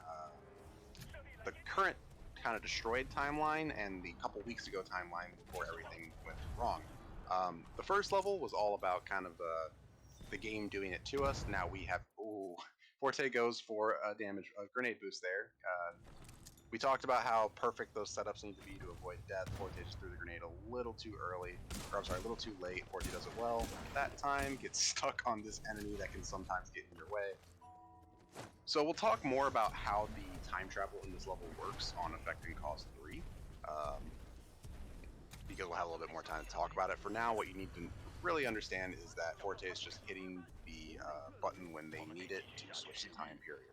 the current kind of destroyed timeline and the couple weeks ago timeline before everything went wrong. The first level was all about kind of the game doing it to us. Now we have, Forte goes for a grenade boost there. We talked about how perfect those setups need to be to avoid death. Forte just threw the grenade a little too early, or I'm sorry, a little too late. Forte does it well. That time gets stuck on this enemy that can sometimes get in your way. So we'll talk more about how the time travel in this level works on Effect and Cause 3. Because we'll have a little bit more time to talk about it. For now, what you need to really understand is that Forte is just hitting the button when they need it to switch the time period.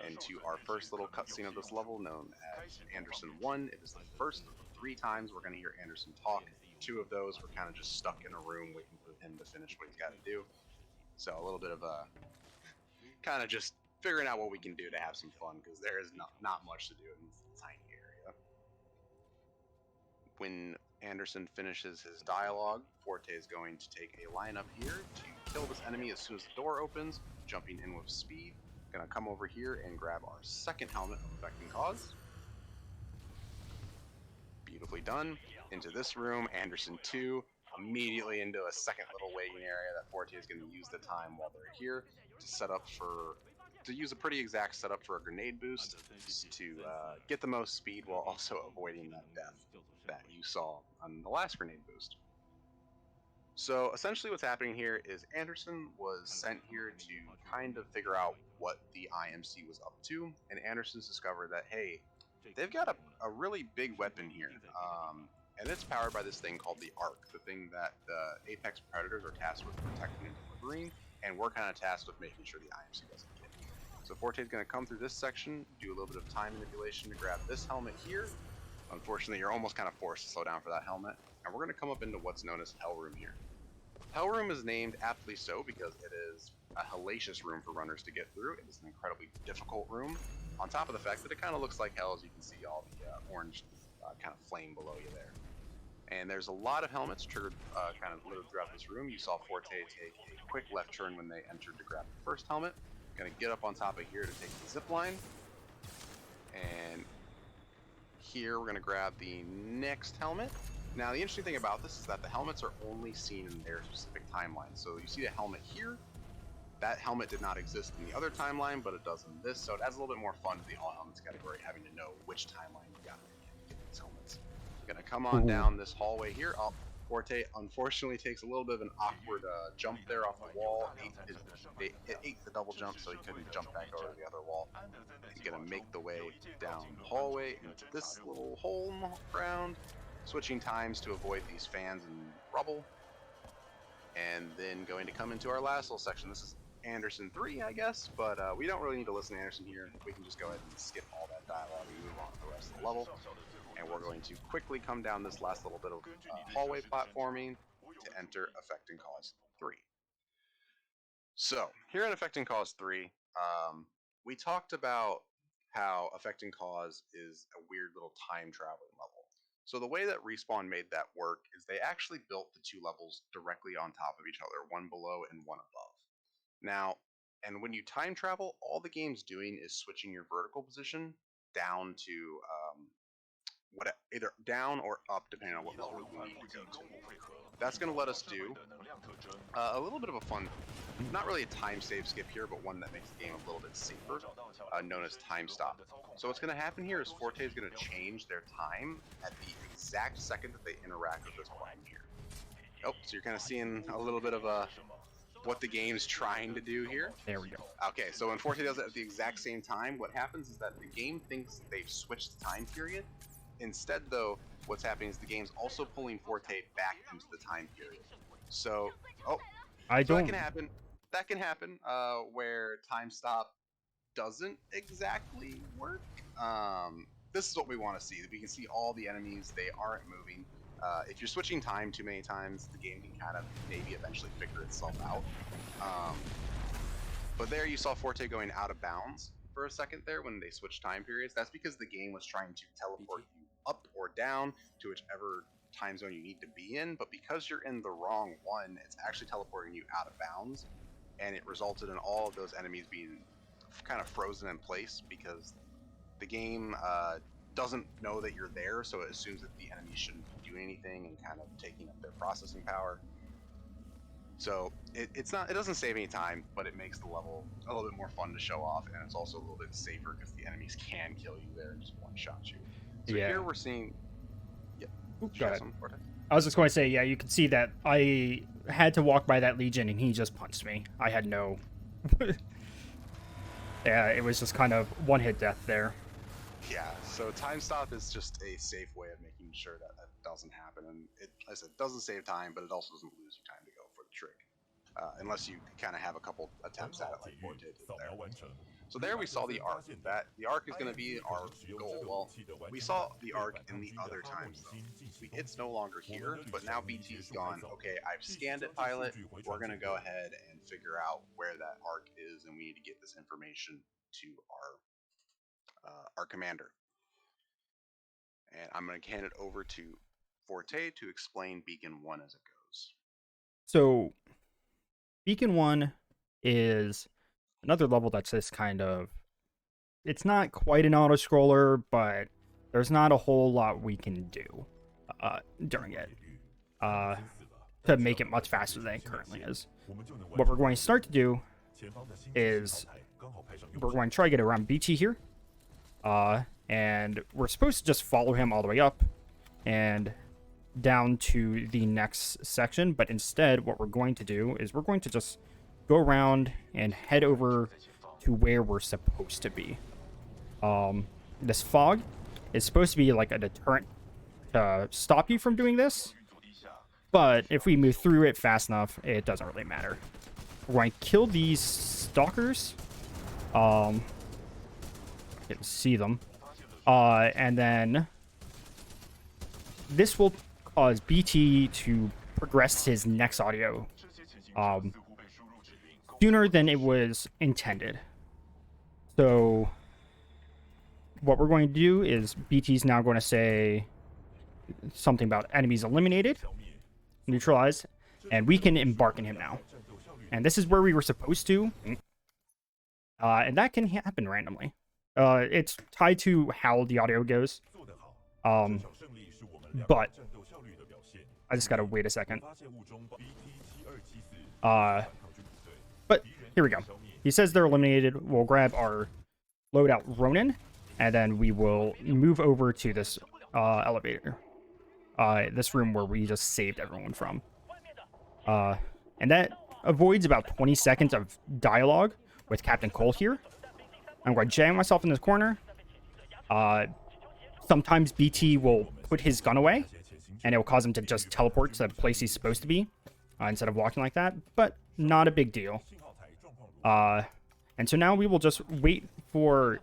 And to our first little cutscene of this level, known as Anderson 1, it is the first of the 3 times we're going to hear Anderson talk. 2 of those we're kind of just stuck in a room waiting for him to finish what he's got to do. So a little bit of a kind of just figuring out what we can do to have some fun because there is not much to do in this tiny area. When Anderson finishes his dialogue, Forte is going to take a line up here to kill this enemy as soon as the door opens, jumping in with speed. Gonna come over here and grab our second helmet of Affecting Cause. Beautifully done. Into this room, Anderson 2, immediately into a second little waiting area that Forte is going to use the time while they're here to set up to use a pretty exact setup for a grenade boost to get the most speed while also avoiding that death that you saw on the last grenade boost. So essentially what's happening here is Anderson was sent here to kind of figure out what the IMC was up to, and Anderson's discovered that, hey, they've got a really big weapon here, and it's powered by this thing called the Arc, the thing that the Apex Predators are tasked with protecting and delivering, and we're kind of tasked with making sure the IMC doesn't get it. So Forte is going to come through this section, do a little bit of time manipulation to grab this helmet here. Unfortunately, you're almost kind of forced to slow down for that helmet, and we're going to come up into what's known as Hell Room here. Hell Room is named aptly so because it is a hellacious room for runners to get through. It is an incredibly difficult room, on top of the fact that it kind of looks like hell, as you can see all the orange kind of flame below you there. And there's a lot of helmets triggered kind of littered throughout this room. You saw Forte take a quick left turn when they entered to grab the first helmet. Gonna get up on top of here to take the zip line. And here we're gonna grab the next helmet. Now the interesting thing about this is that the helmets are only seen in their specific timeline. So you see the helmet here. That helmet did not exist in the other timeline, but it does in this, so it adds a little bit more fun to the all helmets category, having to know which timeline you got to get these helmets. Gonna come on down this hallway here. Oh, Forte unfortunately takes a little bit of an awkward jump there off the wall. It ate the double jump, so he couldn't jump back over to the other wall. He's gonna make the way down the hallway into this little hole in the ground, switching times to avoid these fans and rubble. And then going to come into our last little section. This is Anderson 3, I guess, but we don't really need to listen to Anderson here. We can just go ahead and skip all that dialogue and move on to the rest of the level. And we're going to quickly come down this last little bit of hallway platforming to enter Affecting Cause 3. So, here at Affecting Cause 3, we talked about how Affecting Cause is a weird little time traveling level. So the way that Respawn made that work is they actually built the two levels directly on top of each other, one below and one above. Now, and when you time travel, all the game's doing is switching your vertical position down to either down or up, depending on what level you need to go to. That's going to let us do a little bit of a fun, not really a time save skip here, but one that makes the game a little bit safer, known as time stop. So what's going to happen here is Forte is going to change their time at the exact second that they interact with this button here. Oh, so you're kind of seeing a little bit of what the game's trying to do here. There we go. Okay, so when Forte does it at the exact same time, what happens is that the game thinks they've switched the time period. Instead, though, what's happening is the game's also pulling Forte back into the time period. So, that can happen. That can happen where time stop doesn't exactly work. This is what we want to see. We can see all the enemies; they aren't moving. If you're switching time too many times, the game can kind of maybe eventually figure itself out. But there you saw Forte going out of bounds for a second there when they switched time periods. That's because the game was trying to teleport you up or down to whichever time zone you need to be in, but because you're in the wrong one, it's actually teleporting you out of bounds, and it resulted in all of those enemies being kind of frozen in place because the game doesn't know that you're there, so it assumes that the enemy shouldn't be doing anything and kind of taking up their processing power. So it doesn't save any time, but it makes the level a little bit more fun to show off, and it's also a little bit safer because the enemies can kill you there and just one-shot you. So here we're seeing... Go ahead. I was just going to say, yeah, you can see that I had to walk by that Legion and he just punched me. I had no... Yeah, it was just kind of one-hit death there. Yeah, so time stop is just a safe way of making sure that that doesn't happen. And it, as I said, doesn't save time, but it also doesn't lose you time to go for the trick. Unless you kind of have a couple attempts at it like Forte did there. So there we saw the Ark. That the Ark is going to be our goal. Well, we saw the Ark in the other times though. It's no longer here, but now BT's gone. Okay, I've scanned it, pilot. We're going to go ahead and figure out where that Ark is, and we need to get this information to our commander. And I'm going to hand it over to Forte to explain Beacon 1 as it goes. So, Beacon 1 is another level that's this kind of... It's not quite an auto-scroller, but there's not a whole lot we can do during it to make it much faster than it currently is. What we're going to start to do is we're going to try to get around BT here. And we're supposed to just follow him all the way up and down to the next section, but instead what we're going to do is we're going to just go around and head over to where we're supposed to be. This fog is supposed to be like a deterrent to stop you from doing this, but if we move through it fast enough, it doesn't really matter. We're going to kill these stalkers. I can see them. And then this will cause BT to progress his next audio sooner than it was intended. So what we're going to do is BT's now going to say something about enemies eliminated, neutralized, and we can embark on him now. And this is where we were supposed to. And that can happen randomly. It's tied to how the audio goes. But I just gotta wait a second. But here we go. He says they're eliminated. We'll grab our loadout Ronin, and then we will move over to this elevator. This room where we just saved everyone from. And that avoids about 20 seconds of dialogue with Captain Cole here. I'm going to jam myself in this corner. Sometimes BT will put his gun away, and it will cause him to just teleport to the place he's supposed to be instead of walking like that, but not a big deal. And so now we will just wait for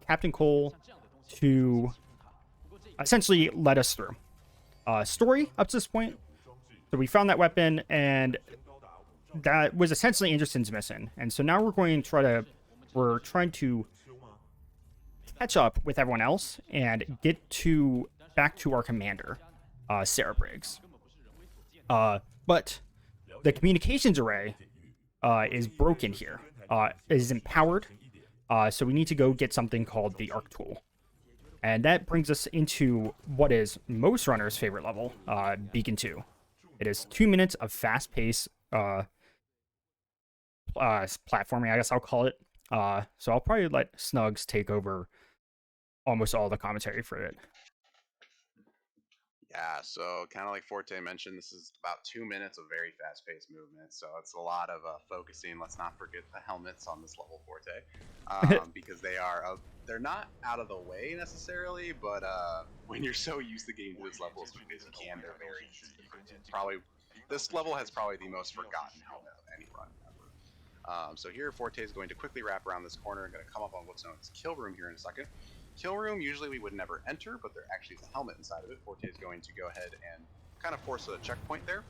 Captain Cole to essentially let us through. Story up to this point. So we found that weapon, and that was essentially Anderson's mission. And so now we're trying to catch up with everyone else and get back to our commander, Sarah Briggs. But the communications array is broken here. Is empowered. So we need to go get something called the Arc Tool. And that brings us into what is most runners' favorite level, Beacon 2. It is 2 minutes of fast-paced platforming, I guess I'll call it. So I'll probably let Snugs take over almost all the commentary for it. Yeah, so kind of like Forte mentioned, this is about 2 minutes of very fast-paced movement, so it's a lot of focusing. Let's not forget the helmets on this level, Forte, because they're not out of the way necessarily, but when you're so used to getting to this level as quick as you can, they're very easy. This level has probably the most forgotten helmet of any run ever. So here, Forte is going to quickly wrap around this corner and going to come up on what's known as Kill Room here in a second. Kill Room, usually we would never enter, but there actually is a helmet inside of it. Forte is going to go ahead and kind of force a checkpoint there.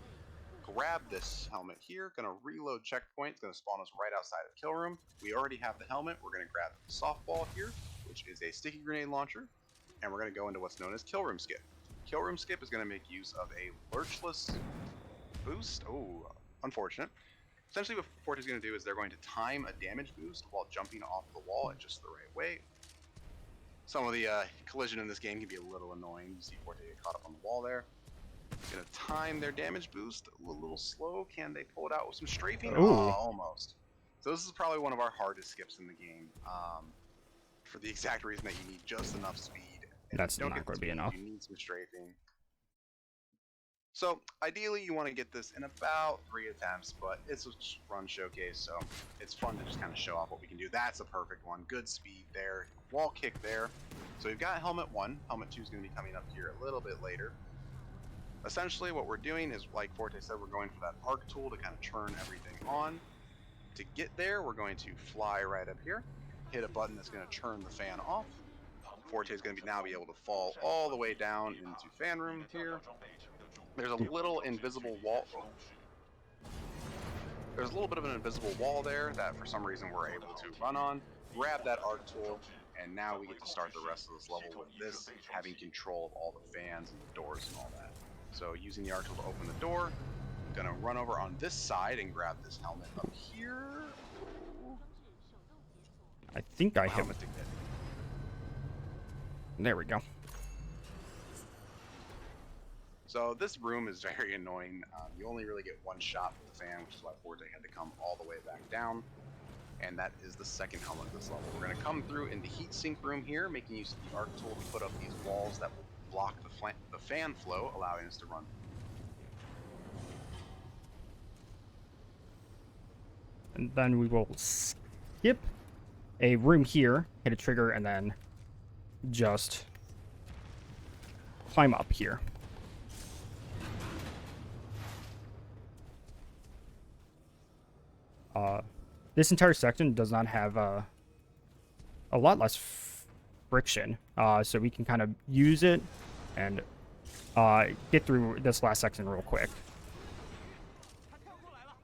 Grab this helmet here, going to reload checkpoint. It's going to spawn us right outside of Kill Room. We already have the helmet. We're going to grab the softball here, which is a sticky grenade launcher, and we're going to go into what's known as Kill Room Skip. Kill Room Skip is going to make use of a lurchless boost. Oh, unfortunate. Essentially what Forte is going to do is they're going to time a damage boost while jumping off the wall in just the right way. Some of the collision in this game can be a little annoying. You see Forte get caught up on the wall there. Gonna time their damage boost a little slow. Can they pull it out with some strafing? Almost. So this is probably one of our hardest skips in the game, for the exact reason that you need just enough speed. And That's not going to be enough. You need some strafing. So ideally you want to get this in about 3 attempts, but it's a run showcase, so it's fun to just kind of show off what we can do. That's a perfect one. Good speed there. Wall kick there. So we've got helmet 1. Helmet 2 is going to be coming up here a little bit later. Essentially what we're doing is, like Forte said, we're going for that arc tool to kind of turn everything on. To get there, we're going to fly right up here. hit a button that's going to turn the fan off. Forte is going to now be able to fall all the way down into fan room here. There's a little invisible wall. There's a little bit of an invisible wall there that for some reason we're able to run on, grab that arc tool, and now we get to start the rest of this level with this, having control of all the fans and the doors and all that. So using the arc tool to open the door, I'm gonna run over on this side and grab this helmet up here. I think I have it. There we go. So this room is very annoying. You only really get one shot with the fan, which is why Forte had to come all the way back down. And that is the second helmet of this level. We're going to come through in the heatsink room here, making use of the arc tool to put up these walls that will block the fan flow, allowing us to run. And then we will skip a room here, hit a trigger, and then just climb up here. This entire section does not have a lot less friction, so we can kind of use it and get through this last section real quick.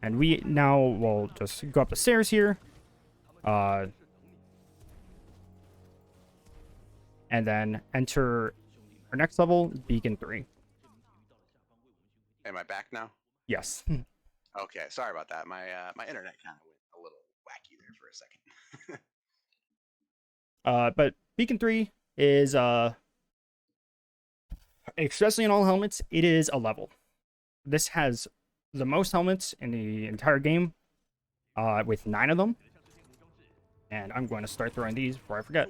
And we now will just go up the stairs here, and then enter our next level, Beacon 3. Am I back now? Yes. Okay, sorry about that. My internet kind of went a little wacky there for a second. But Beacon 3 is, especially in all helmets, it is a level. This has the most helmets in the entire game, with 9 of them. And I'm going to start throwing these before I forget.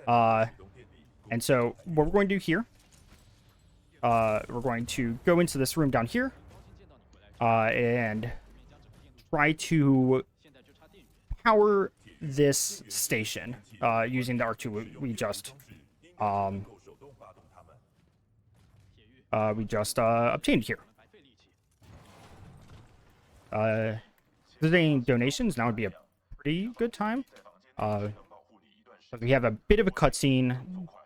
And so what we're going to do here, we're going to go into this room down here, and try to power this station using the R2 we just obtained here. If there's any donations, now would be a pretty good time. We have a bit of a cutscene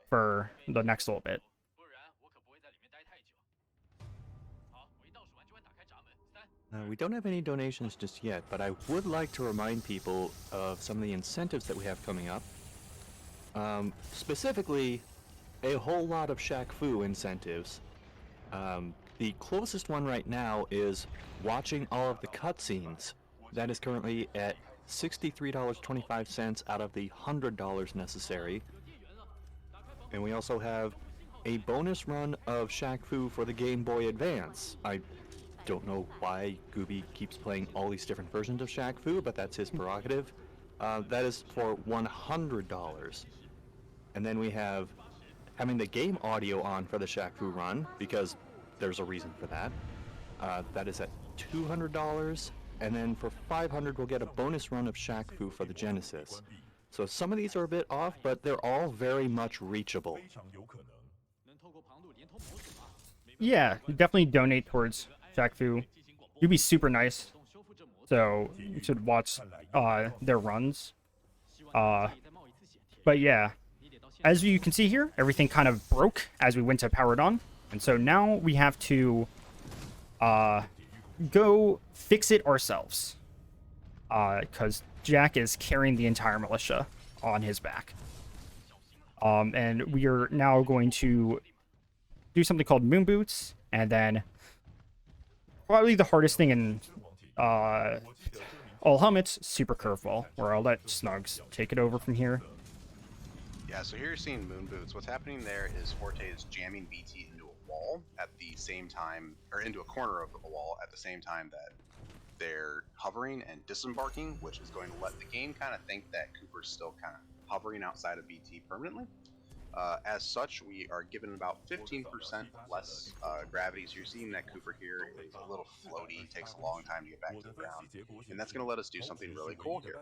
for the next little bit. We don't have any donations just yet, but I would like to remind people of some of the incentives that we have coming up. Specifically, a whole lot of Shaq Fu incentives. The closest one right now is watching all of the cutscenes. That is currently at $63.25 out of the $100 necessary. And we also have a bonus run of Shaq Fu for the Game Boy Advance. I don't know why Gooby keeps playing all these different versions of Shaq Fu, but that's his prerogative. That is for $100. And then we have having the game audio on for the Shaq Fu run, because there's a reason for that. That is at $200. And then for $500, we'll get a bonus run of Shaq Fu for the Genesis. So some of these are a bit off, but they're all very much reachable. Yeah, definitely donate towards Shaq Fu. You'd be super nice. So you should watch their runs. But yeah, as you can see here, everything kind of broke as we went to power it on. And so now we have to go fix it ourselves. Because Jack is carrying the entire militia on his back. And we are now going to do something called moon boots, and then probably the hardest thing in all helmets, super curveball, where I'll let Snugs take it over from here. Yeah, so here you're seeing moon boots. What's happening there is Forte is jamming BT into a wall at the same time, or into a corner of the wall at the same time that they're hovering and disembarking, which is going to let the game kind of think that Cooper's still kind of hovering outside of BT permanently. As such, we are given about 15% less gravity, so you're seeing that Cooper here is a little floaty, takes a long time to get back to the ground, and that's going to let us do something really cool here.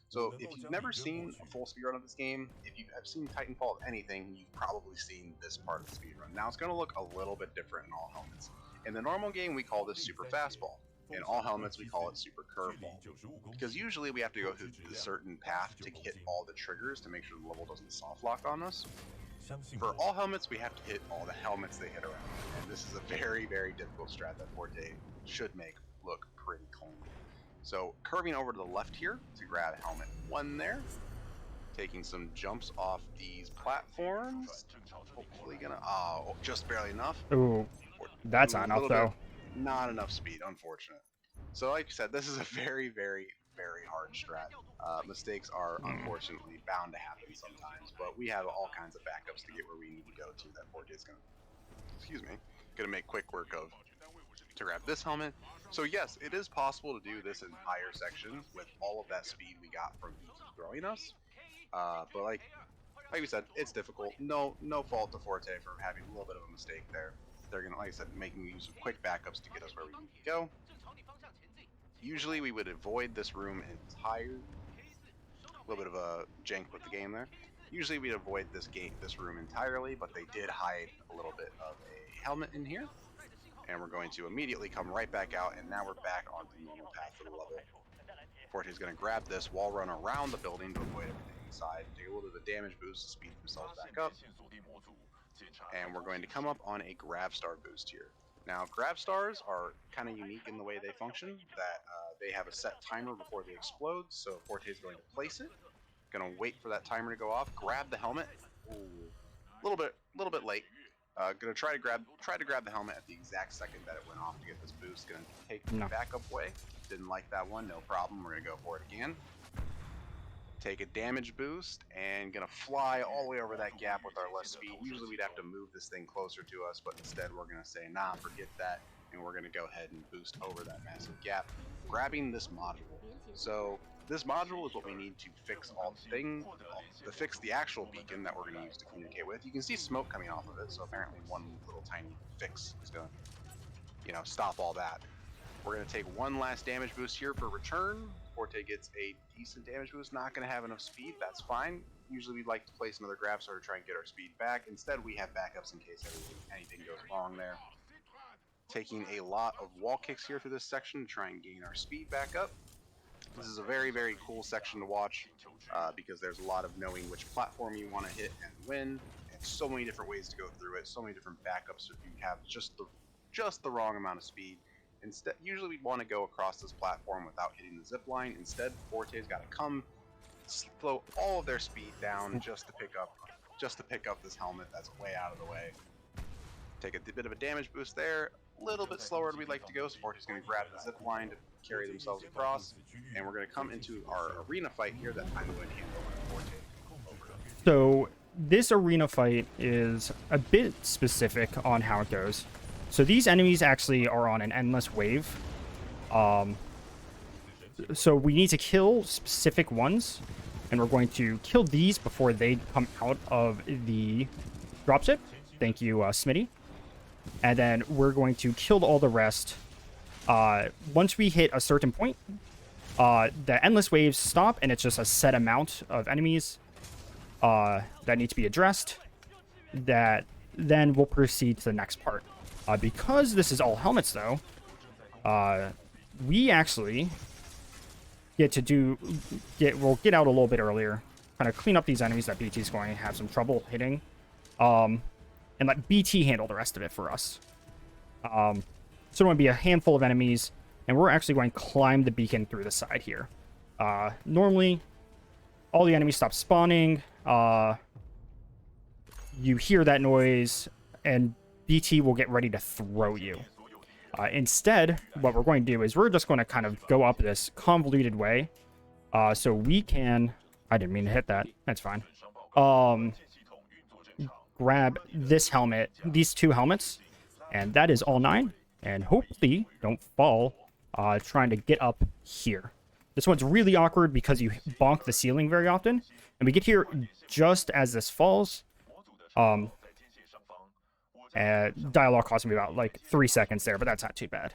So if you've never seen a full speedrun of this game, if you have seen Titanfall of anything, you've probably seen this part of the speedrun. Now it's going to look a little bit different in all helmets. In the normal game, we call this super fastball. In all helmets, we call it super curveball, because usually we have to go through a certain path to hit all the triggers to make sure the level doesn't soft lock on us. For all helmets, we have to hit all the helmets they hit around, and this is a very, very difficult strat that Forte should make look pretty clean. So curving over to the left here to grab helmet 1 there, taking some jumps off these platforms, hopefully gonna, just barely enough. Ooh, that's not enough though. Not enough speed, unfortunate. So like I said, this is a very, very, very hard strat. Mistakes are unfortunately bound to happen sometimes, but we have all kinds of backups to get where we need to go to that Forte is gonna make quick work of to grab this helmet. So yes, it is possible to do this entire section with all of that speed we got from BT throwing us. But like we said, it's difficult. No fault to Forte for having a little bit of a mistake there. They're gonna, like I said, making use of quick backups to get us where we need to go. Usually we would avoid this room entire. A little bit of a jank with the game there. Usually we'd avoid this room entirely, but they did hide a little bit of a helmet in here. And we're going to immediately come right back out, and now we're back on the normal path for the level. Forte's going to grab this wall run around the building to avoid everything inside, take a little bit of damage boost to speed themselves back up. And we're going to come up on a Grav Star boost here. Now, Grav Stars are kind of unique in the way they function, that they have a set timer before they explode, so Forte is going to place it. Going to wait for that timer to go off, grab the helmet. Ooh, a little bit late. Gonna try to grab the helmet at the exact second that it went off to get this boost. Gonna take the backup way. Didn't like that one, no problem. We're gonna go for it again. Take a damage boost and gonna fly all the way over that gap with our less speed. Usually we'd have to move this thing closer to us, but instead we're gonna say, nah, forget that, and we're gonna go ahead and boost over that massive gap, grabbing this module. So this module is what we need to fix fix the actual beacon that we're going to use to communicate with. You can see smoke coming off of it, so apparently one little tiny fix is going to, stop all that. We're going to take one last damage boost here for return. Forte gets a decent damage boost, not going to have enough speed, that's fine. Usually we'd like to place another Grav Star to try and get our speed back. Instead we have backups in case anything goes wrong there. Taking a lot of wall kicks here through this section to try and gain our speed back up. This is a very, very cool section to watch because there's a lot of knowing which platform you want to hit and when, and so many different ways to go through it, so many different backups if you have just the wrong amount of speed. Instead, usually we'd want to go across this platform without hitting the zip line. Instead, Forte's got to come, slow all of their speed down just to pick up this helmet that's way out of the way. Take a bit of a damage boost there. A little bit slower than we'd like to go, so Forte's going to grab the zip line to carry themselves across, and we're going to come into our arena fight here that I'm going to hand over to Forte. So this arena fight is a bit specific on how it goes. So these enemies actually are on an endless wave. So we need to kill specific ones, and we're going to kill these before they come out of the dropship. Thank you, Smitty. And then we're going to kill all the rest. Once we hit a certain point, the endless waves stop, and it's just a set amount of enemies that need to be addressed. That then we'll proceed to the next part. Because this is all helmets, though, we actually we'll get out a little bit earlier, kind of clean up these enemies that BT is going to have some trouble hitting, and let BT handle the rest of it for us. So it's going to be a handful of enemies, and we're actually going to climb the beacon through the side here. Normally, all the enemies stop spawning. You hear that noise, and BT will get ready to throw you. Instead, what we're going to do is we're just going to kind of go up this convoluted way. So we can... I didn't mean to hit that. That's fine. Grab this helmet, these two helmets, and that is all 9. And hopefully don't fall trying to get up here. This one's really awkward because you bonk the ceiling very often. And we get here just as this falls. Dialogue cost me about like 3 seconds there, but that's not too bad.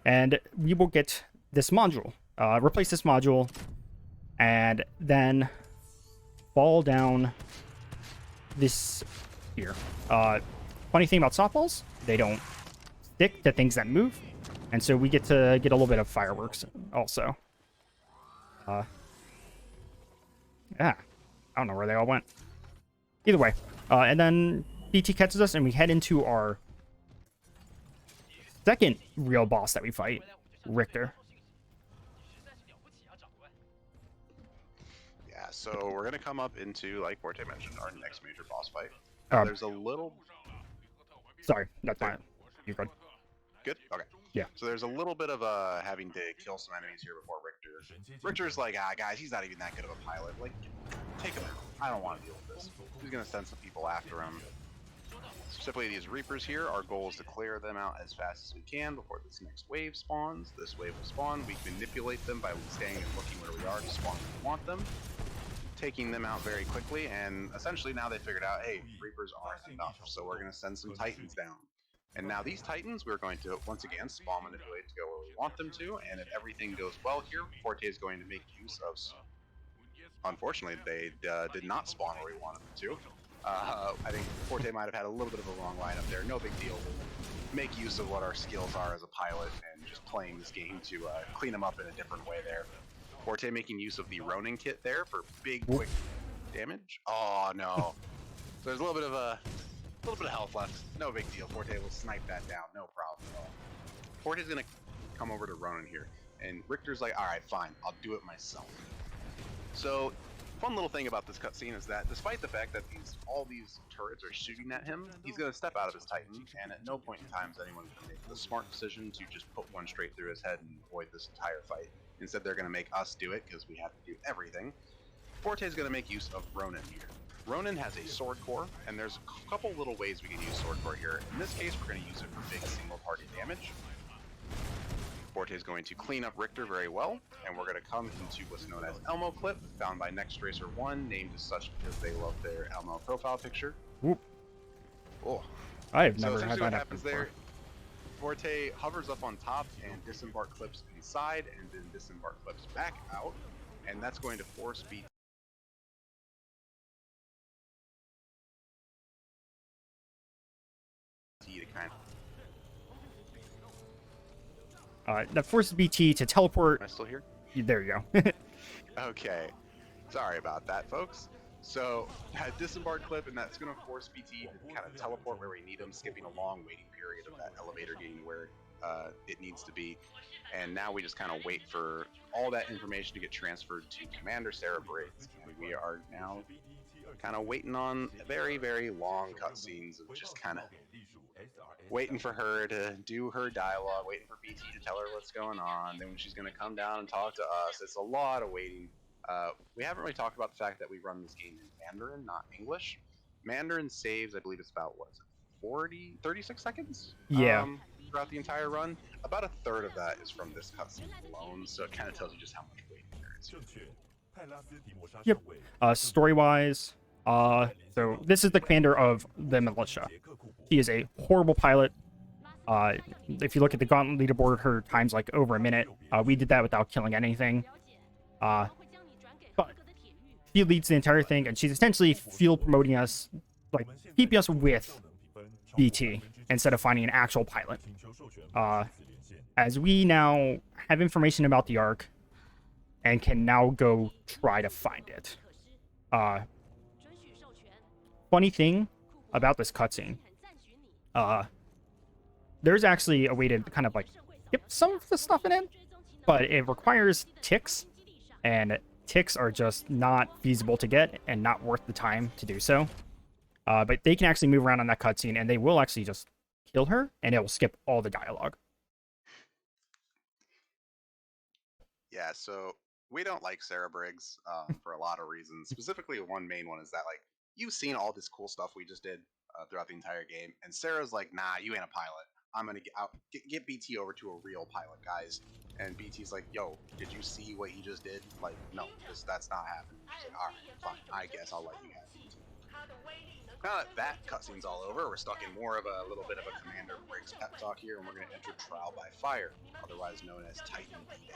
And we will get this module, replace this module, and then fall down this here. Funny thing about softballs, they don't stick to things that move, and so we get to get a little bit of fireworks also. Yeah, I don't know where they all went. Either way, and then BT catches us, and we head into our second real boss that we fight, Richter. Yeah, so we're gonna come up into, like Forte mentioned, our next major boss fight. Now, there's a little. Sorry, that's fine. You're good. Good. Okay. Yeah. So there's a little bit of having to kill some enemies here before Richter. Richter's like, guys, he's not even that good of a pilot. Like, take him out. I don't want to deal with this. He's gonna send some people after him. Specifically, these Reapers here. Our goal is to clear them out as fast as we can before this next wave spawns. This wave will spawn. We manipulate them by staying and looking where we are to spawn where we want them, taking them out very quickly, and essentially now they figured out, hey, Reapers aren't enough, so we're going to send some Titans down. And now these Titans, we're going to, once again, spawn manipulate to go where we want them to, and if everything goes well here, Forte is going to make use of... Unfortunately, they did not spawn where we wanted them to. I think Forte might have had a little bit of a wrong lineup there. No big deal. We'll make use of what our skills are as a pilot and just playing this game to clean them up in a different way there. Forte making use of the Ronin kit there for big, quick damage. Oh no! So there's a little bit of health left. No big deal. Forte will snipe that down. No problem at all. Forte's gonna come over to Ronin here, and Richter's like, all right, fine, I'll do it myself. So, fun little thing about this cutscene is that despite the fact that all these turrets are shooting at him, he's gonna step out of his Titan, and at no point in time is anyone gonna make the smart decision to just put one straight through his head and avoid this entire fight. Instead, they're gonna make us do it because we have to do everything. Forte's gonna make use of Ronin here. Ronin has a sword core, and there's a couple little ways we can use sword core here. In this case, we're gonna use it for big single target damage. Forte is going to clean up Richter very well, and we're going to come into what's known as Elmo Clip, found by Next Racer 1, named as such because they love their Elmo profile picture. Whoop. Oh. I have So never had essentially that what happen happens before. there, Forte hovers up on top and disembark clips inside, and then disembark clips back out, and that's going to force BT to kind of... That forces BT to teleport. Am I still here? There you go. Okay, sorry about that, folks. So, disembark clip, and that's going to force BT to kind of teleport where we need him, skipping a long waiting period of that elevator getting where it needs to be. And now we just kind of wait for all that information to get transferred to Commander Sarah Briggs. And we are now kind of waiting on very, very long cutscenes of just kind of waiting for her to do her dialogue, waiting for BT to tell her what's going on, then when she's going to come down and talk to us. It's a lot of waiting. We haven't really talked about the fact that we run this game in Mandarin, not English. Mandarin saves, I believe it's about, 36 seconds? Yeah. Throughout the entire run. About a third of that is from this cutscene alone, so it kind of tells you just how much waiting there is. Yep. Story-wise, so this is the commander of the militia. He is a horrible pilot. If you look at the Gauntlet leaderboard, her time's like over a minute. We did that without killing anything. But she leads the entire thing, and she's essentially field promoting us, like keeping us with BT instead of finding an actual pilot. As we now have information about the Ark and can now go try to find it. Funny thing about this cutscene, there's actually a way to kind of like get some of the stuff in it, but it requires ticks, and ticks are just not feasible to get and not worth the time to do so. But they can actually move around on that cutscene, and they will actually just kill her, and it will skip all the dialogue. Yeah, so we don't like Sarah Briggs for a lot of reasons. Specifically, one main one is that, like, you've seen all this cool stuff we just did throughout the entire game, and Sarah's like, nah, you ain't a pilot. I'm gonna get BT over to a real pilot, guys. And BT's like, yo, did you see what he just did? Like, no, that's not happening. She's like, all right, fine, I guess I'll let you have BT. Now that cutscene's all over, we're stuck in more of a little bit of a Commander Briggs pep talk here, and we're going to enter Trial by Fire, otherwise known as Titan D-Day.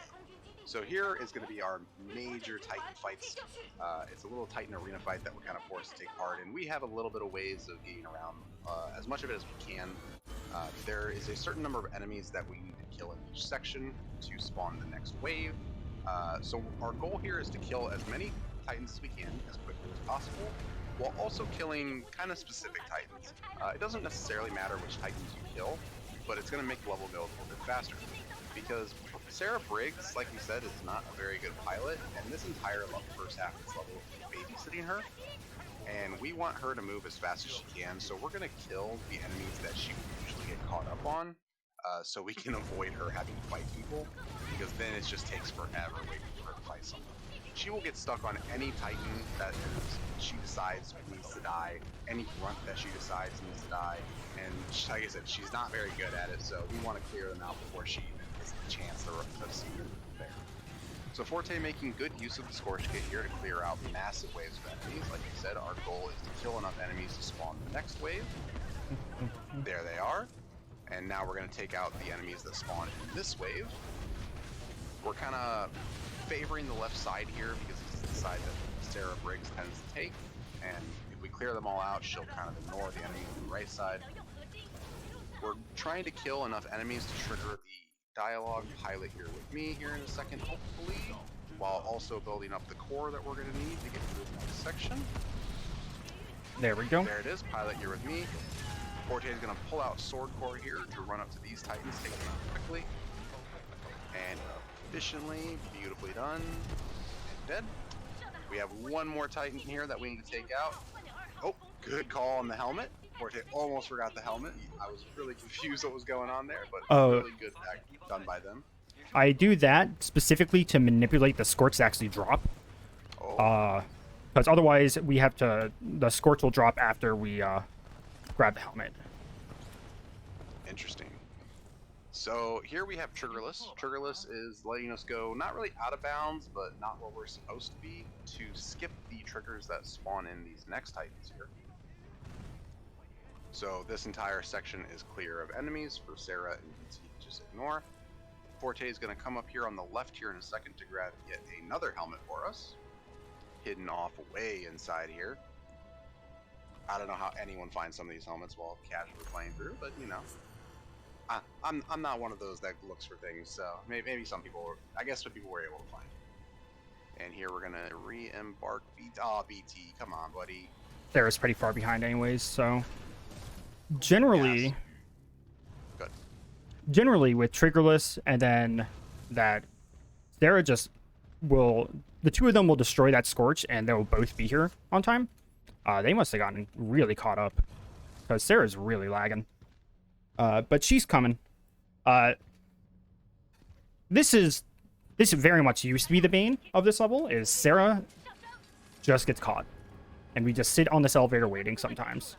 So here is going to be our major Titan fights. It's a little Titan arena fight that we're kind of forced to take part in. We have a little bit of ways of getting around as much of it as we can. There is a certain number of enemies that we need to kill in each section to spawn the next wave. So our goal here is to kill as many Titans as we can as quickly as possible, while also killing kind of specific Titans. It doesn't necessarily matter which Titans you kill, but it's going to make the level go a little bit faster. Because Sarah Briggs, like we said, is not a very good pilot, and this entire first half of this level is babysitting her. And we want her to move as fast as she can, so we're going to kill the enemies that she would usually get caught up on, so we can avoid her having to fight people, because then it just takes forever waiting for her to fight someone. She will get stuck on any Titan that she decides needs to die, any grunt that she decides needs to die, and like I said, she's not very good at it, so we want to clear them out before she even gets the chance to see her there. So Forte making good use of the Scorch Kit here to clear out massive waves of enemies. Like I said, our goal is to kill enough enemies to spawn the next wave. There they are. And now we're going to take out the enemies that spawn in this wave. We're kind of favoring the left side here because this is the side that Sarah Briggs tends to take. And if we clear them all out, she'll kind of ignore the enemies on the right side. We're trying to kill enough enemies to trigger the dialogue pilot here with me here in a second, hopefully, while also building up the core that we're going to need to get through the next section. There we go. There it is, pilot here with me. Forte is going to pull out Sword Core here to run up to these Titans, take them out quickly and efficiently, beautifully done, and dead. We have one more Titan here that we need to take out. Oh, good call on the helmet. Forte almost forgot the helmet. I was really confused what was going on there, but really good act done by them. I do that specifically to manipulate the Scorch to actually drop. Oh. Because otherwise we have to, the Scorch will drop after we grab the helmet. Interesting. So here we have Triggerless. Triggerless is letting us go not really out of bounds, but not where we're supposed to be, to skip the triggers that spawn in these next Titans here. So this entire section is clear of enemies for Sarah and BT to just ignore. Forte is going to come up here on the left here in a second to grab yet another helmet for us, hidden off way inside here. I don't know how anyone finds some of these helmets while casually playing through, but you know, I'm not one of those that looks for things, so maybe some people were, I guess some people were able to find it. And here we're going to re-embark BT. Oh, BT, come on, buddy. Sarah's pretty far behind anyways, so generally, Yes. Good. Generally with Triggerless and then that Sarah just will, the two of them will destroy that Scorch and they'll both be here on time. They must have gotten really caught up because Sarah's really lagging. But she's coming. This very much used to be the bane of this level, is Sarah just gets caught. And we just sit on this elevator waiting sometimes.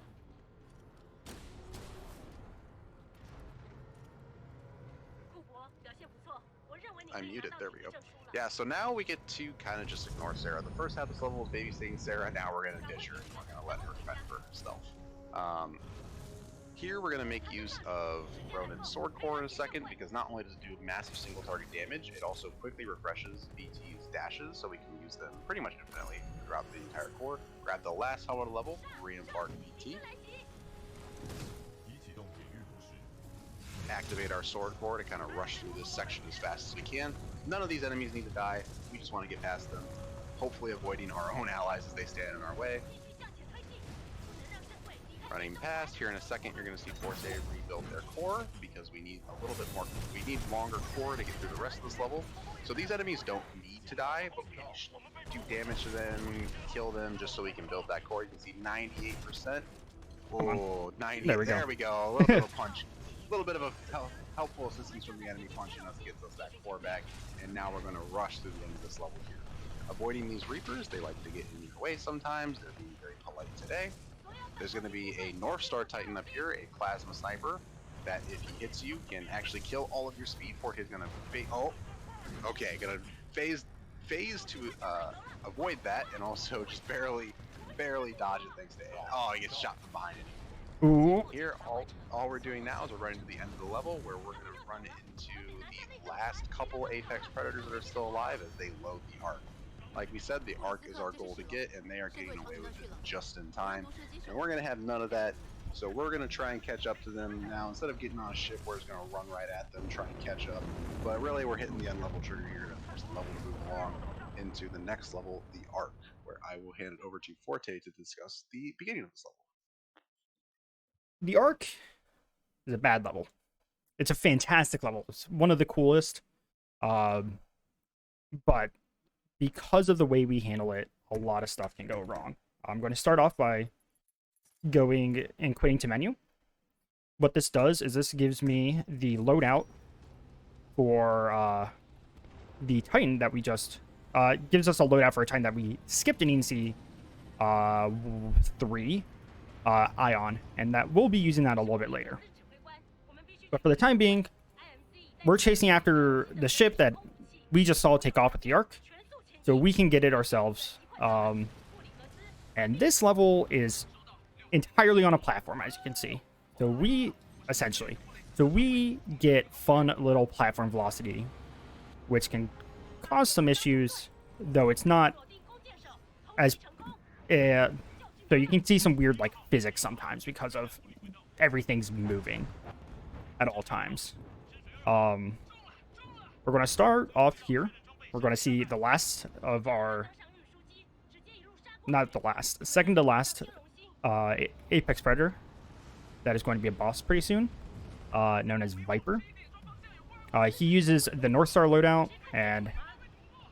I'm muted, there we go. Yeah, so now we get to kind of just ignore Sarah. The first half of this level was babysitting Sarah, now we're going to ditch her and we're going to let her fend for herself. Here we're going to make use of Ronin's Sword Core in a second, because not only does it do massive single target damage, it also quickly refreshes BT's dashes, so we can use them pretty much infinitely throughout the entire core. Grab the last helmet level, re-embark BT. Activate our Sword Core to kind of rush through this section as fast as we can. None of these enemies need to die, we just want to get past them, hopefully avoiding our own allies as they stand in our way. Running past, here in a second you're going to see Forte rebuild their core, because we need a little bit more, we need longer core to get through the rest of this level. So these enemies don't need to die, but we do damage to them, kill them, just so we can build that core. You can see 98%. Oh, 90, there we go, a little bit of a punch. A little bit of a helpful assistance from the enemy punching us gets us that core back, and now we're going to rush through the end of this level here. Avoiding these Reapers, they like to get in your way sometimes, they're being very polite today. There's going to be a North Star Titan up here, a Plasma Sniper, that if he hits you can actually kill all of your speed. Forte is going to okay, going to phase to avoid that, and also just barely dodge it thanks to AI. Oh, he gets shot from behind it. Ooh. Here, all we're doing now is we're running to the end of the level, where we're going to run into the last couple Apex Predators that are still alive as they load the Arc. Like we said, the Arc is our goal to get, and they are getting away with it just in time. And we're going to have none of that So we're going to try and catch up to them now. Instead of getting on a ship, we're just going to run right at them, try and catch up. But really, we're hitting the end level trigger here to force the level to move along into the next level, the Arc, where I will hand it over to Forte to discuss the beginning of this level. The Arc is a bad level. It's a fantastic level. It's one of the coolest. But because of the way we handle it, a lot of stuff can go wrong. I'm going to start off by going and quitting to menu. What this does is this gives me the loadout for the Titan that we just gives us a loadout for a Titan that we skipped in ENC 3 Ion, and that we'll be using that a little bit later. But for the time being, we're chasing after the ship that we just saw take off with the Arc, so we can get it ourselves. And this level is entirely on a platform, as you can see. So we get fun little platform velocity, which can cause some issues, though it's not as so you can see some weird like physics sometimes because of everything's moving at all times. We're going to start off here. We're going to see the last of our, not the last, second to last Apex Predator. That is going to be a boss pretty soon, known as Viper. He uses the North Star loadout and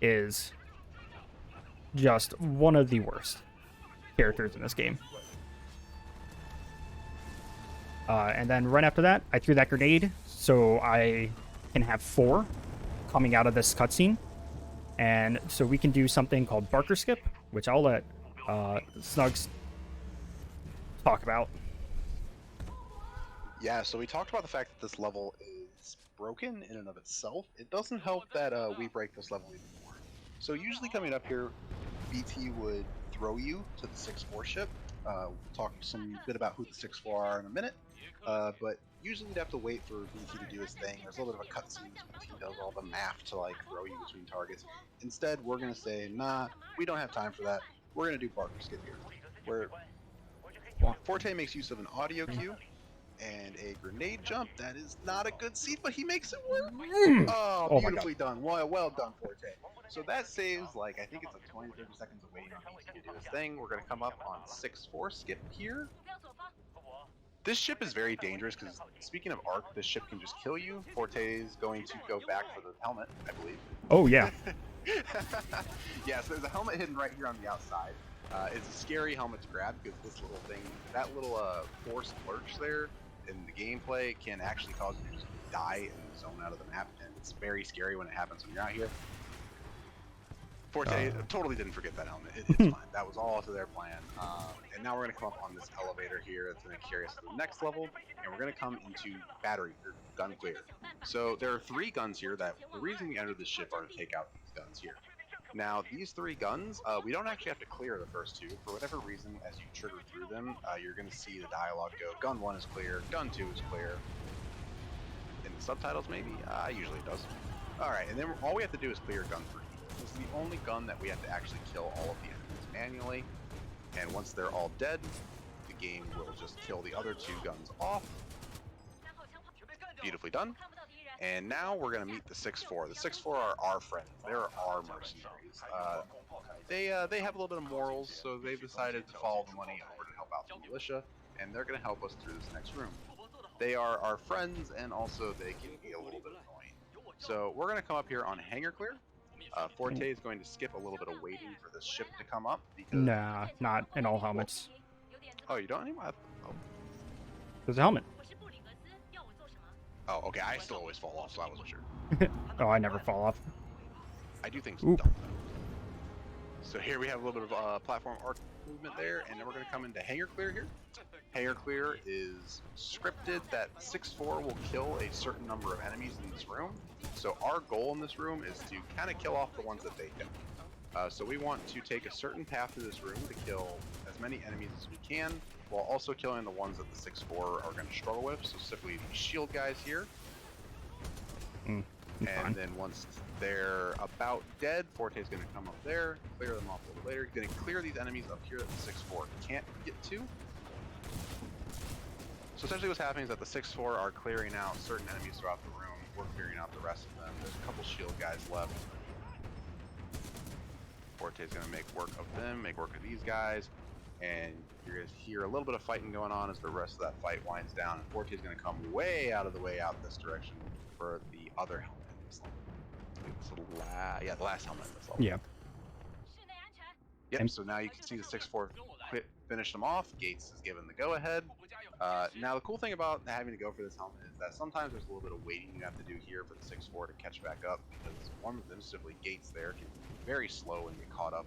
is just one of the worst characters in this game. And then right after that, I threw that grenade so I can have 4 coming out of this cutscene. And so we can do something called Barker Skip, which I'll let Snugs talk about. Yeah, so we talked about the fact that this level is broken in and of itself. It doesn't help that we break this level even more. So usually coming up here, BT would throw you to the 6-4 ship. We'll talk some bit about who the 6-4 are in a minute. But usually you'd have to wait for BT to do his thing. There's a little bit of a cutscene because he does all the math to like throw you between targets. Instead, we're gonna say, nah, we don't have time for that. We're gonna do Barker Skip here, where Forte makes use of an audio cue and a grenade jump. That is not a good seed, but he makes it work. Oh, beautifully done. Well done, Forte. So that saves, like, I think it's like 20 to 30 seconds of waiting for BT to do his thing. We're going to come up on 6-4 skip here. This ship is very dangerous because, speaking of Arc, this ship can just kill you. Forte is going to go back for the helmet, I believe. Oh, yeah. Yeah, so there's a helmet hidden right here on the outside. It's a scary helmet to grab because this little thing, that little forced lurch there in the gameplay can actually cause you to just die and zone out of the map, and it's very scary when it happens when you're out here. Forte totally didn't forget that helmet. It's fine. That was all to their plan. And now we're going to come up on this elevator here that's going to carry us to the next level, and we're going to come into battery, or gun clear. So there are 3 guns here that the reason we entered this ship are to take out these guns here. Now, these 3 guns, we don't actually have to clear the first 2. For whatever reason, as you trigger through them, you're going to see the dialogue go, gun 1 is clear, gun 2 is clear. In the subtitles, maybe? Usually it does. Alright, and then all we have to do is clear gun 3. This is the only gun that we have to actually kill all of the enemies manually. And once they're all dead, the game will just kill the other 2 guns off. Beautifully done. And now we're going to meet the 6-4. The 6-4 are our friends. They're our mercenaries. They have a little bit of morals, so they've decided to follow the money over to help out the militia, and they're going to help us through this next room. They are our friends, and also they can be a little bit annoying. So we're going to come up here on hangar clear. Forte is going to skip a little bit of waiting for the ship to come up. Because... Nah, not in all helmets. Oh, you don't anymore? Oh. There's a helmet. Oh, okay. I still always fall off, so I wasn't sure. Oh, I never fall off. I do things dumb, though. So here we have a little bit of platform arc movement there, and then we're going to come into hangar clear here. Hangar clear is scripted that 6-4 will kill a certain number of enemies in this room. So our goal in this room is to kind of kill off the ones that they kill. So we want to take a certain path through this room to kill as many enemies as we can, while also killing the ones that the 6-4 are going to struggle with, so specifically the shield guys here. And then once they're about dead, Forte's going to come up there, clear them off a little later. He's going to clear these enemies up here that the 6-4 can't get to. So essentially what's happening is that the 6-4 are clearing out certain enemies throughout the room. We're clearing out the rest of them. There's a couple shield guys left. Forte's going to make work of them, make work of these guys. And you're going to hear a little bit of fighting going on as the rest of that fight winds down. And Forte's going to come way out of the way out this direction for the other helmet in this level. Yeah, the last helmet in this level. Yeah. Yep, so now you can see the 6-4 finish them off. Gates is given the go-ahead. Now the cool thing about having to go for this helmet is that sometimes there's a little bit of waiting you have to do here for the 6-4 to catch back up, because one of them, specifically Gates there, can be very slow and get caught up.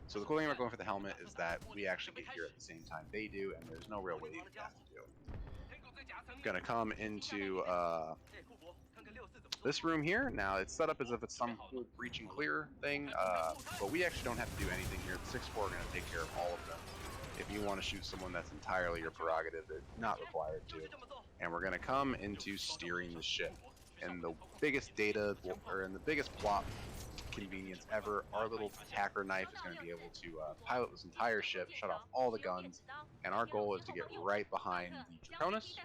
So the cool thing about going for the helmet is that we actually get here at the same time they do, and there's no real waiting we have to do. Gonna come into this room here. Now it's set up as if it's some cool breach and clear thing, but we actually don't have to do anything here. The 6-4 are going to take care of all of them. If you want to shoot someone, that's entirely your prerogative. They're not required to. And we're going to come into steering the ship. And the biggest data, or in the biggest plot convenience ever, our little hacker knife is going to be able to pilot this entire ship, shut off all the guns, and our goal is to get right behind the Draconis.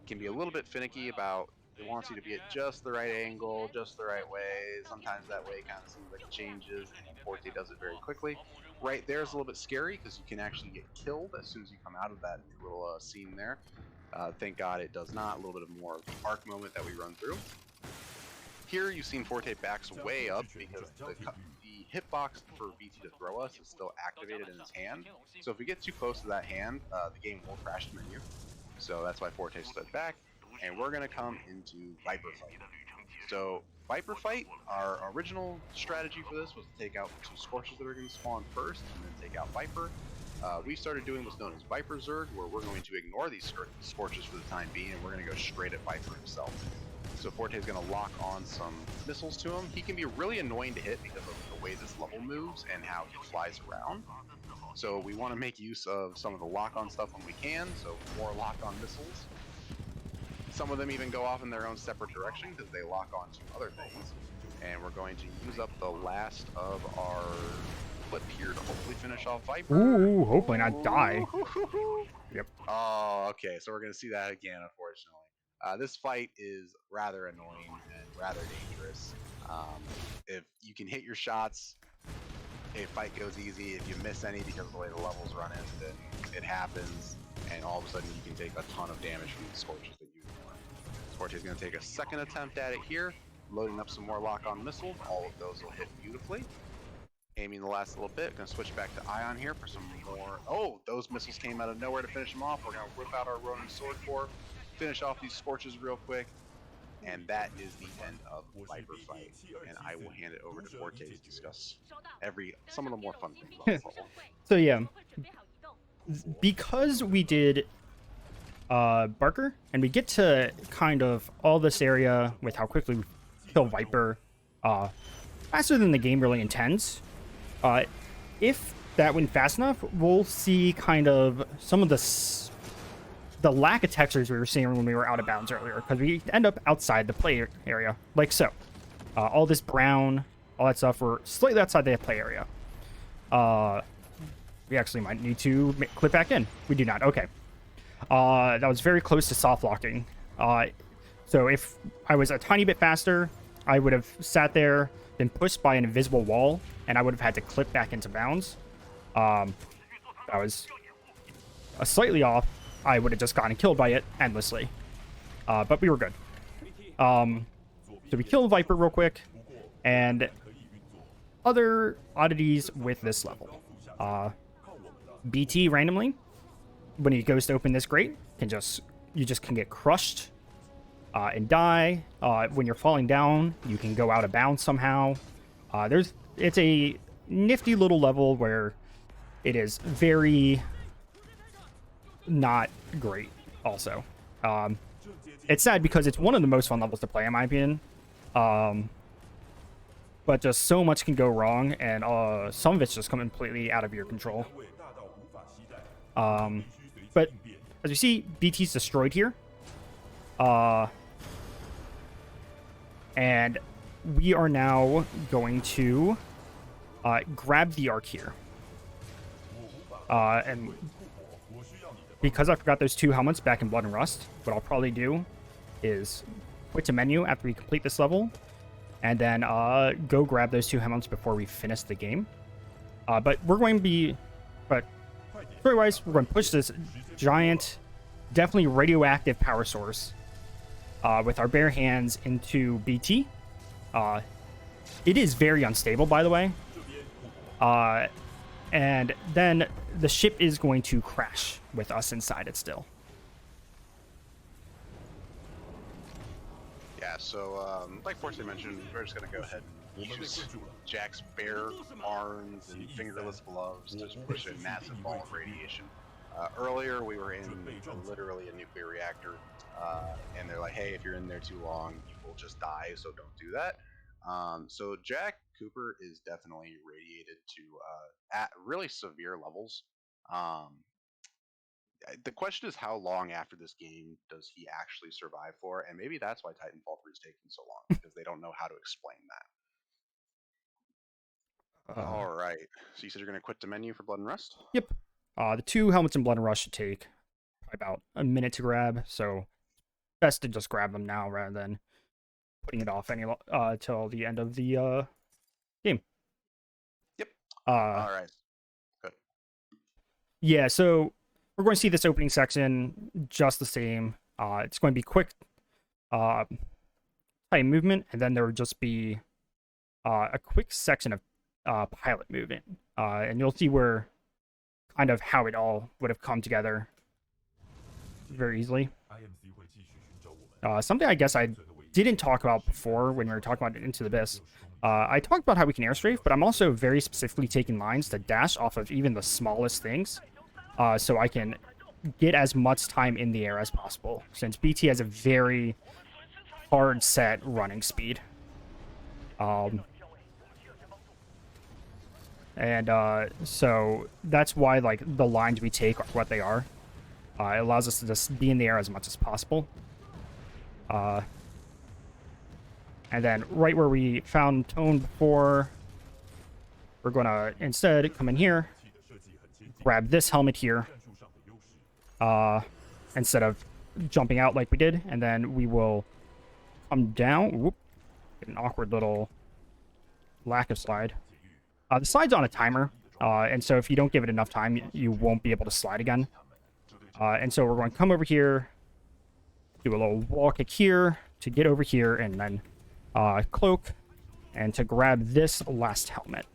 Can be a little bit finicky about, it wants you to be at just the right angle, just the right way. Sometimes that way kind of seems like it changes, and Forte does it very quickly. Right there is a little bit scary because you can actually get killed as soon as you come out of that little scene there. Thank God it does not. A little bit of more of the arc moment that we run through. Here you've seen Forte backs way up because the hitbox for BT to throw us is still activated in his hand. So if we get too close to that hand, the game will crash the menu. So that's why Forte stood back. And we're going to come into Viper Fight. So Viper Fight, our original strategy for this was to take out the 2 Scorches that are going to spawn first, and then take out Viper. We started doing what's known as Viper Zerg, where we're going to ignore these Scorches for the time being, and we're going to go straight at Viper himself. So Forte is going to lock on some missiles to him. He can be really annoying to hit because of the way this level moves and how he flies around. So we want to make use of some of the lock-on stuff when we can, so more lock-on missiles. Some of them even go off in their own separate direction because they lock on to other things. And we're going to use up the last of our flip here to hopefully finish off Viper. Ooh, hopefully not die. Yep. Oh, okay, so we're going to see that again, unfortunately. This fight is rather annoying and rather dangerous. If you can hit your shots, a fight goes easy. If you miss any because of the way the levels run in, then it happens. And all of a sudden you can take a ton of damage from the Scorches that you ignore. Forte is going to take a second attempt at it here, loading up some more lock-on missiles. All of those will hit beautifully. Aiming the last little bit, going to switch back to Ion here for some more. Oh, those missiles came out of nowhere to finish them off. We're going to whip out our Ronin Sword Core, finish off these Scorches real quick, and that is the end of Viper Fight. And I will hand it over to Forte to discuss some of the more fun things about this level. So yeah, because we did Barker, and we get to kind of all this area with how quickly we kill Viper faster than the game really intends. If that went fast enough, we'll see kind of some of the lack of textures we were seeing when we were out of bounds earlier, because we end up outside the play area, like so. All this brown, all that stuff, we're slightly outside the play area. We actually might need to clip back in. We do not. Okay. That was very close to soft locking. So if I was a tiny bit faster, I would have sat there, been pushed by an invisible wall, and I would have had to clip back into bounds. I was slightly off. I would have just gotten killed by it endlessly. But we were good. So we killed Viper real quick, and other oddities with this level. BT randomly, when he goes to open this grate, you just can get crushed and die. When you're falling down, you can go out of bounds somehow. It's a nifty little level where it is very not great. Also, it's sad because it's one of the most fun levels to play, in my opinion. But just so much can go wrong, and some of it's just completely out of your control. But as you see, BT's destroyed here. And we are now going to grab the arc here. And because I forgot those 2 helmets back in Blood and Rust, what I'll probably do is quit to menu after we complete this level, and then go grab those 2 helmets before we finish the game. But we're going to be, story-wise, we're going to push this giant, definitely radioactive power source with our bare hands into BT. It is very unstable, by the way. And then the ship is going to crash with us inside it still. Yeah, so like Forte mentioned, we're just going to go ahead and use Jack's bare arms and fingerless gloves to push a massive ball of radiation. Earlier, we were in literally a nuclear reactor, and they're like, hey, if you're in there too long, you will just die, so don't do that. So Jack Cooper is definitely radiated to at really severe levels. The question is, how long after this game does he actually survive for? And maybe that's why Titanfall 3 is taking so long, because they don't know how to explain that. All right. So you said you're going to quit the menu for Blood and Rust? Yep. The 2 helmets in Blood and Rust should take about a minute to grab, so best to just grab them now rather than putting it off till the end of the game. Yep. All right. Good. Yeah, so we're going to see this opening section just the same. It's going to be quick time movement, and then there will just be a quick section of pilot movement. And you'll see where kind of how it all would have come together very easily. Something I guess I didn't talk about before when we were talking about Into the Abyss. I talked about how we can airstrafe, but I'm also very specifically taking lines to dash off of even the smallest things, so I can get as much time in the air as possible, since BT has a very hard set running speed. So that's why like the lines we take are what they are. It allows us to just be in the air as much as possible. And then right where we found Tone before, we're going to instead come in here, grab this helmet here, instead of jumping out like we did, and then we will come down. Whoop, get an awkward little lack of slide. The slide's on a timer, and so if you don't give it enough time, you won't be able to slide again. And so we're going to come over here, do a little wall kick here to get over here, and then cloak, and to grab this last helmet.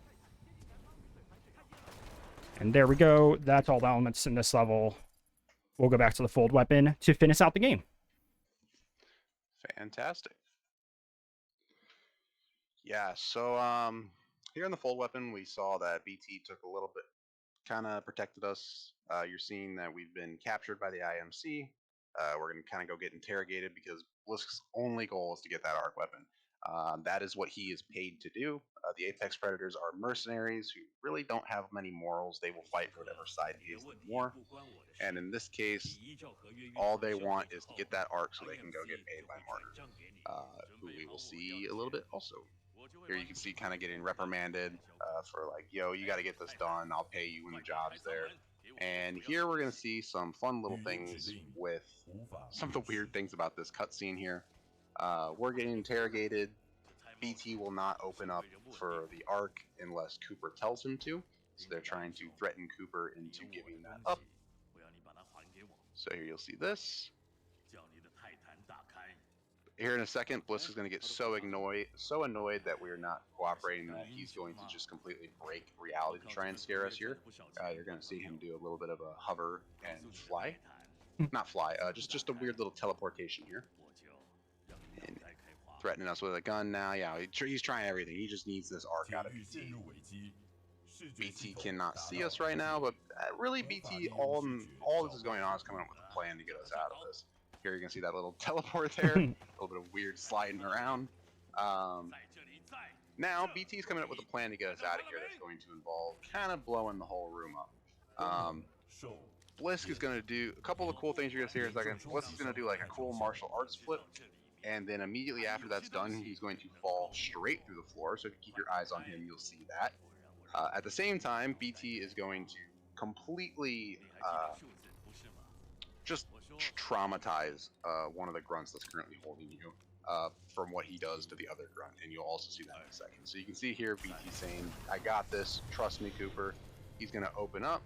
And there we go. That's all the elements in this level. We'll go back to the fold weapon to finish out the game. Fantastic. Yeah, so here in the fold weapon, we saw that BT took a little bit, kind of protected us. You're seeing that we've been captured by the IMC. We're going to kind of go get interrogated because Blisk's only goal is to get that arc weapon. That is what he is paid to do. The Apex Predators are mercenaries who really don't have many morals. They will fight for whatever side pays them more. And in this case, all they want is to get that arc so they can go get paid by Martyr, who we will see a little bit also. Here you can see kind of getting reprimanded for like, yo, you got to get this done. I'll pay you when the job's there. And here we're going to see some fun little things with some of the weird things about this cutscene here. We're getting interrogated. BT will not open up for the arc unless Cooper tells him to. So they're trying to threaten Cooper into giving that up. So here you'll see this. Here in a second, Blisk is going to get so annoyed that we're not cooperating that he's going to just completely break reality to try and scare us here. You're going to see him do a little bit of a hover and fly. Not fly, just a weird little teleportation here. And threatening us with a gun now. Yeah, he's trying everything. He just needs this arc out of BT. BT cannot see us right now, but really BT, all this is going on is coming up with a plan to get us out of this. Here you can see that little teleport there, a little bit of weird sliding around. Now BT's coming up with a plan to get us out of here that's going to involve kind of blowing the whole room up. Blisk is going to do a couple of cool things you're going to see here in a second. Blisk is going to do like a cool martial arts flip, and then immediately after that's done, he's going to fall straight through the floor. So if you keep your eyes on him, you'll see that. At the same time, BT is going to completely traumatize one of the grunts that's currently holding you from what he does to the other grunt, and you'll also see that in a second. So you can see here BT saying, "I got this. Trust me, Cooper." He's gonna open up,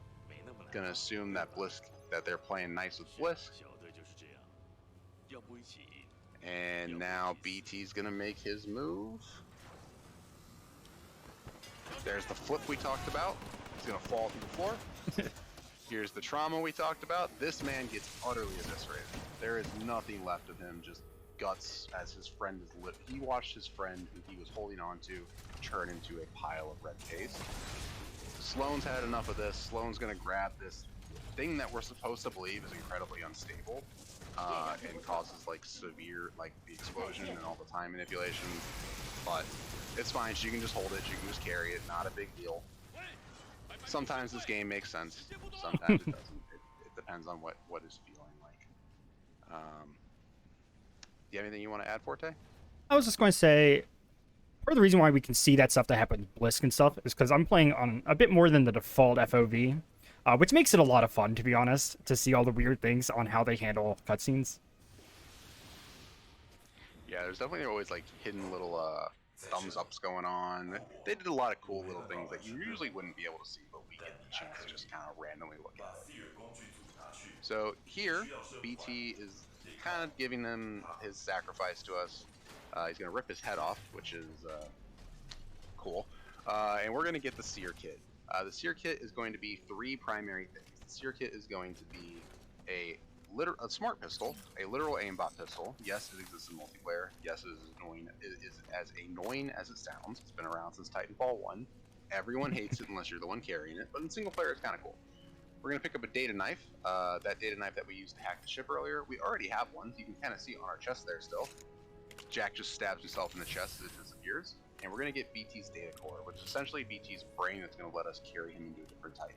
gonna assume that that they're playing nice with Blisk, and now BT's gonna make his move. There's the flip we talked about. He's gonna fall through the floor. Here's the trauma we talked about. This man gets utterly eviscerated. There is nothing left of him, just guts as his friend is lit. He watched his friend, who he was holding on to, turn into a pile of red paste. Sloan's had enough of this. Sloan's gonna grab this thing that we're supposed to believe is incredibly unstable and causes like severe, like the explosion and all the time manipulation. But it's fine. She can just hold it. She can just carry it. Not a big deal. Sometimes this game makes sense. Sometimes it doesn't. It depends on what is feeling like. Do you have anything you want to add, Forte? I was just going to say, part of the reason why we can see that stuff that happened with Blisk and stuff is because I'm playing on a bit more than the default FOV, which makes it a lot of fun, to be honest, to see all the weird things on how they handle cutscenes. Yeah, there's definitely always like hidden little thumbs ups going on. They did a lot of cool little things that you usually wouldn't be able to see, but we get the chance to just kind of randomly look at it. So here, BT is kind of giving them his sacrifice to us. He's going to rip his head off, which is cool. And we're going to get the Seer Kit. The Seer Kit is going to be 3 primary things. The Seer Kit is going to be a smart pistol, a literal aimbot pistol. Yes, it exists in multiplayer. Yes, it is annoying. It is as annoying as it sounds. It's been around since Titanfall 1. Everyone hates it unless you're the one carrying it, but in single player it's kind of cool. We're going to pick up a data knife, that data knife that we used to hack the ship earlier. We already have one, so you can kind of see it on our chest there still. Jack just stabs himself in the chest as it disappears. And we're going to get BT's data core, which is essentially BT's brain that's going to let us carry him into a different Titan.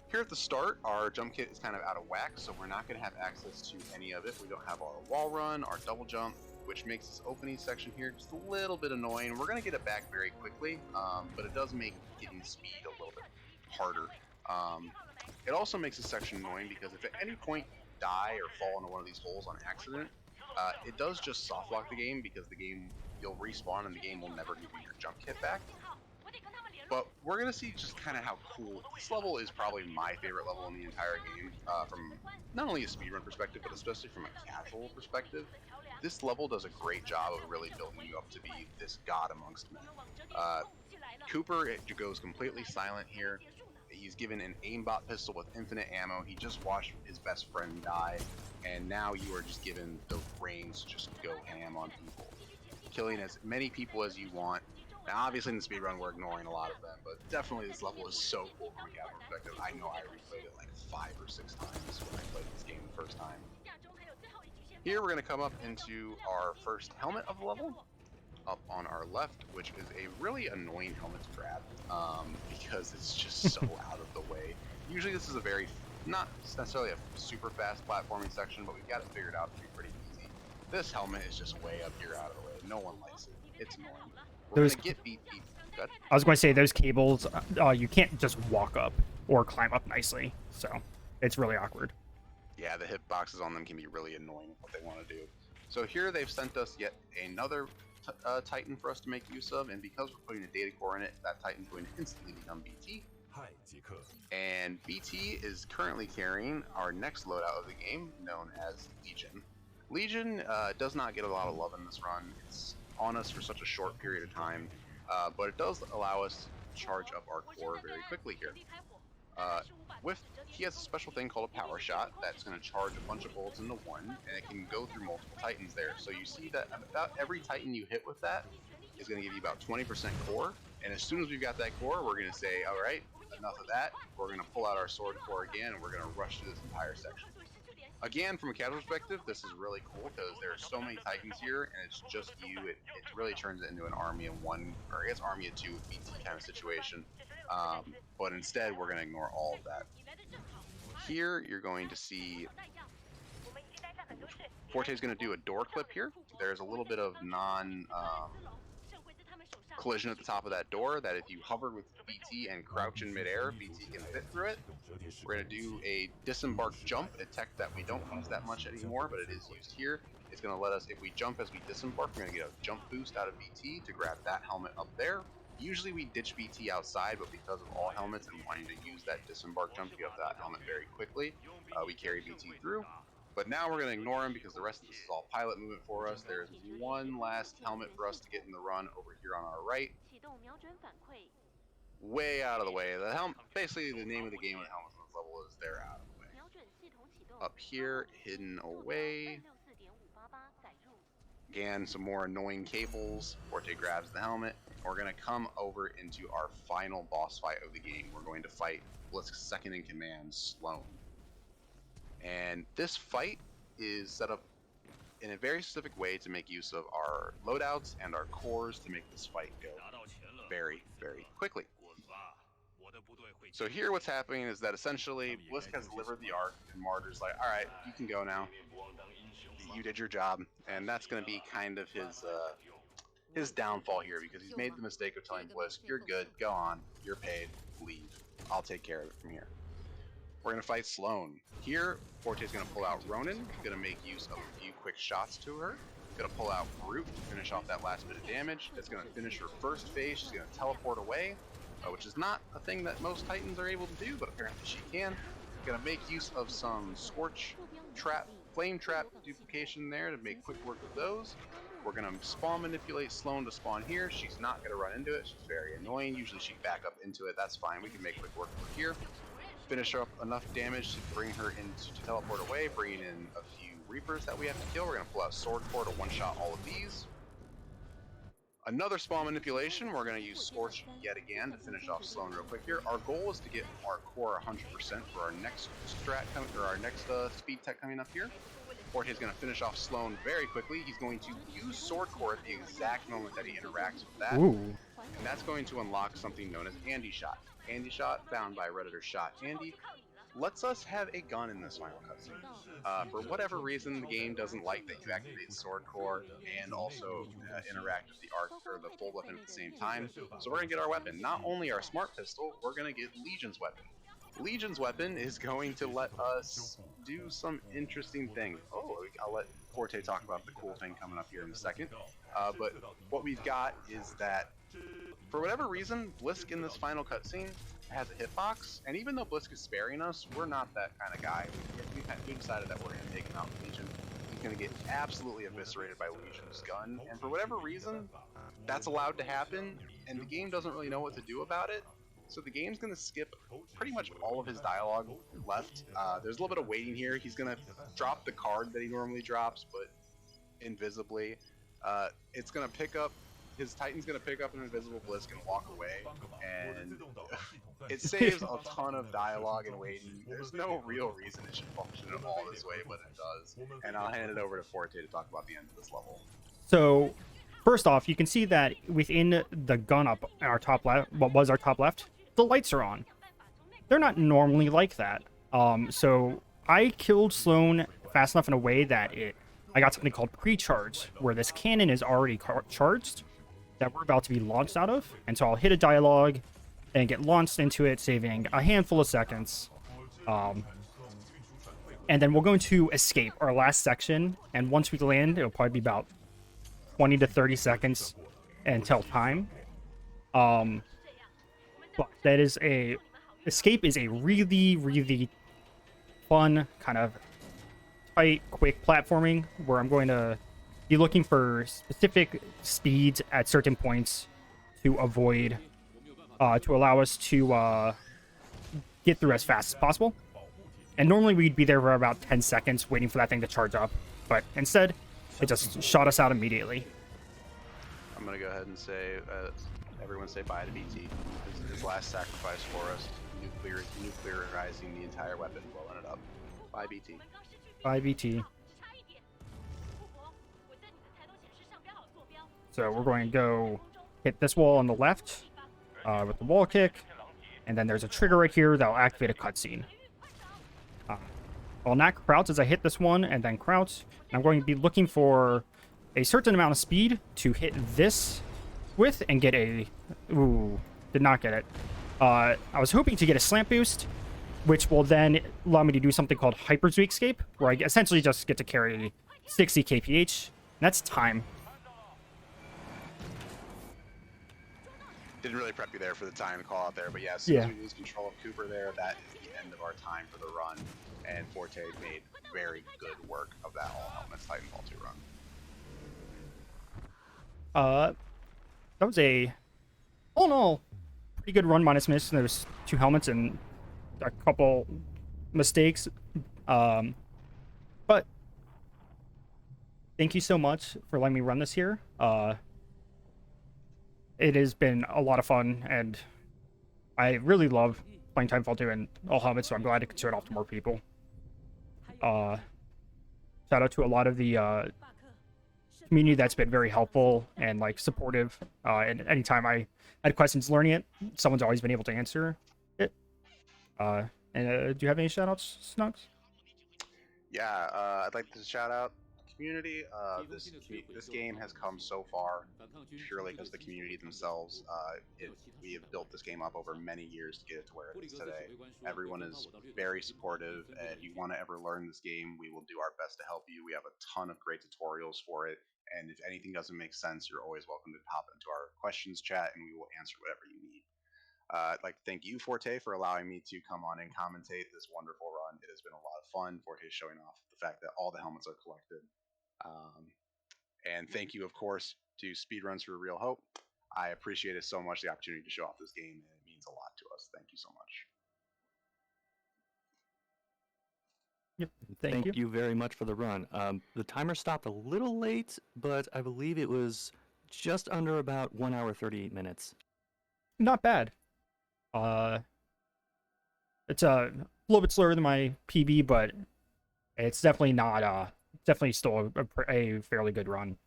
Here at the start, our jump kit is kind of out of whack, so we're not going to have access to any of it. We don't have our wall run, our double jump, which makes this opening section here just a little bit annoying. We're going to get it back very quickly, but it does make getting speed a little bit harder. It also makes this section annoying because if at any point you die or fall into one of these holes on accident, it does just soft lock the game because you'll respawn and the game will never give you your jump kit back. But we're going to see just kind of how cool. This level is probably my favorite level in the entire game, from not only a speedrun perspective, but especially from a casual perspective. This level does a great job of really building you up to be this god amongst men. Cooper goes completely silent here. He's given an aimbot pistol with infinite ammo. He just watched his best friend die, and now you are just given the reins to just go ham on people, killing as many people as you want. Now, obviously in the speedrun we're ignoring a lot of them, but definitely this level is so cool from a casual perspective. I know I replayed it like 5 or 6 times when I played this game the first time. Here we're going to come up into our first helmet of the level, up on our left, which is a really annoying helmet to grab, because it's just so out of the way. Usually this is a very, not necessarily a super fast platforming section, but we've got it figured out to be pretty easy. This helmet is just way up here out of the way. No one likes it. It's annoying. We're gonna get beat. Good. I was going to say, those cables, you can't just walk up or climb up nicely, so it's really awkward. Yeah, the hitboxes on them can be really annoying with what they want to do. So here they've sent us yet another Titan for us to make use of, and because we're putting a data core in it, that Titan's going to instantly become BT. And BT is currently carrying our next loadout of the game, known as Legion. Legion does not get a lot of love in this run. It's on us for such a short period of time, but it does allow us to charge up our core very quickly here. He has a special thing called a power shot that's going to charge a bunch of bullets into one, and it can go through multiple Titans there. So you see that about every Titan you hit with that is going to give you about 20% core, and as soon as we've got that core, we're going to say, all right, enough of that. We're going to pull out our sword core again, and we're going to rush through this entire section. Again, from a casual perspective, this is really cool because there are so many Titans here, and it's just you. It really turns it into an army of one, or I guess army of two with BT kind of situation. But instead, we're going to ignore all of that. Here, you're going to see Forte is going to do a door clip here. There's a little bit of collision at the top of that door that if you hover with BT and crouch in midair, BT can fit through it. We're going to do a disembark jump, a tech that we don't use that much anymore, but it is used here. It's going to let us, if we jump as we disembark, we're going to get a jump boost out of BT to grab that helmet up there. Usually we ditch BT outside, but because of all helmets and wanting to use that disembark jump to get up that helmet very quickly, we carry BT through. But now we're going to ignore him because the rest of this is all pilot movement for us. There's one last helmet for us to get in the run over here on our right. Way out of the way. The helmet, basically the name of the game with helmets on this level is they're out of the way. Up here, hidden away. Again, some more annoying cables. Forte grabs the helmet. We're going to come over into our final boss fight of the game. We're going to fight Blisk's second in command, Sloan. And this fight is set up in a very specific way to make use of our loadouts and our cores to make this fight go very, very quickly. So here what's happening is that essentially Blisk has delivered the arc and Martyr's like, alright, you can go now. You did your job. And that's going to be kind of his downfall here because he's made the mistake of telling Blisk, you're good, go on, you're paid, leave. I'll take care of it from here. We're going to fight Sloan. Here, Forte's going to pull out Ronin, going to make use of a few quick shots to her. Going to pull out Brute to finish off that last bit of damage. It's going to finish her first phase. She's going to teleport away, which is not a thing that most Titans are able to do, but apparently she can. Going to make use of some Scorch Trap, Flame Trap duplication there to make quick work of those. We're going to spawn manipulate Sloan to spawn here. She's not going to run into it. She's very annoying. Usually she'd back up into it. That's fine. We can make quick work of her here. Finish her up enough damage to bring her into to teleport away, bringing in a few Reapers that we have to kill. We're going to pull out Sword Core to one-shot all of these. Another spawn manipulation. We're going to use Scorch yet again to finish off Sloan real quick here. Our goal is to get our core 100% for our next strat coming, or our next speed tech coming up here. Forte is going to finish off Sloan very quickly. He's going to use Sword Core at the exact moment that he interacts with that. Ooh. And that's going to unlock something known as Andy Shot. Andy Shot, found by Redditor Shot Andy, lets us have a gun in this final cutscene. For whatever reason, the game doesn't like that you activate Sword Core and also interact with the arc or the full weapon at the same time. So we're going to get our weapon. Not only our smart pistol, we're going to get Legion's weapon. Legion's weapon is going to let us do some interesting things. Oh, I'll let Forte talk about the cool thing coming up here in a second. But what we've got is that, for whatever reason, Blisk in this final cutscene has a hitbox, and even though Blisk is sparing us, we're not that kind of guy. We decided that we're going to take him out with Legion. He's going to get absolutely eviscerated by Legion's gun, and for whatever reason, that's allowed to happen, and the game doesn't really know what to do about it. So the game's going to skip pretty much all of his dialogue left. There's a little bit of waiting here. He's going to drop the card that he normally drops, but invisibly. It's going to pick up, his Titan's going to pick up an invisible Blisk and walk away, and it saves a ton of dialogue and waiting. There's no real reason it should function at all this way, but it does. And I'll hand it over to Forte to talk about the end of this level. So, first off, you can see that within the gun up our top left, what was our top left, the lights are on. They're not normally like that. So I killed Sloan fast enough in a way that I got something called pre-charge, where this cannon is already charged that we're about to be launched out of. And so I'll hit a dialogue and get launched into it, saving a handful of seconds. And then we're going to escape our last section. And once we land, it'll probably be about 20 to 30 seconds until time. But that is escape is a really, really fun kind of tight, quick platforming where I'm going to be looking for specific speeds at certain points to avoid, to allow us to get through as fast as possible. And normally we'd be there for about 10 seconds waiting for that thing to charge up, but instead it just shot us out immediately. I'm gonna go ahead and say, everyone say bye to BT. This is his last sacrifice for us. Nuclearizing the entire weapon, blowing it up. Bye BT. Bye BT. So we're going to go hit this wall on the left with the wall kick, and then there's a trigger right here that'll activate a cutscene. I'll not crouch as I hit this one, and then crouch. And I'm going to be looking for a certain amount of speed to hit this with and get a... Ooh, did not get it. I was hoping to get a slant boost, which will then allow me to do something called Hyper Escape, where I essentially just get to carry 60 kph. And that's time. Didn't really prep you there for the time call out there, but yeah, as soon as Yeah. we lose control of Cooper there, that is the end of our time for the run, and Forte made very good work of that all helmets Titanfall 2 run. That was a, all in all, pretty good run minus miss. There's 2 helmets and a couple mistakes. But thank you so much for letting me run this here. It has been a lot of fun, and I really love playing Titanfall 2 and all helmets, so I'm glad to show it off to more people. Shout out to a lot of the community that's been very helpful and like supportive. And anytime I had questions learning it, someone's always been able to answer it. Do you have any shout outs, Snugs? Yeah, I'd like to shout out the community. This game has come so far purely because the community themselves. We have built this game up over many years to get it to where it is today. Everyone is very supportive, and if you want to ever learn this game, we will do our best to help you. We have a ton of great tutorials for it, and if anything doesn't make sense, you're always welcome to hop into our questions chat, and we will answer whatever you need. I'd like to thank you, Forte, for allowing me to come on and commentate this wonderful run. It has been a lot of fun. Forte showing off the fact that all the helmets are collected. And thank you, of course, to Speedruns for Real Hope. I appreciate it so much, the opportunity to show off this game, and it means a lot to us. Thank you so much. Yep. Thank you very much for the run. The timer stopped a little late, but I believe it was just under about 1 hour 38 minutes. Not bad. It's a little bit slower than my PB, but it's definitely not. Definitely still a fairly good run.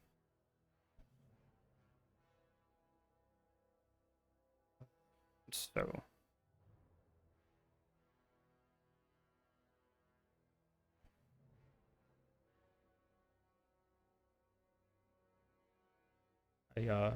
So. I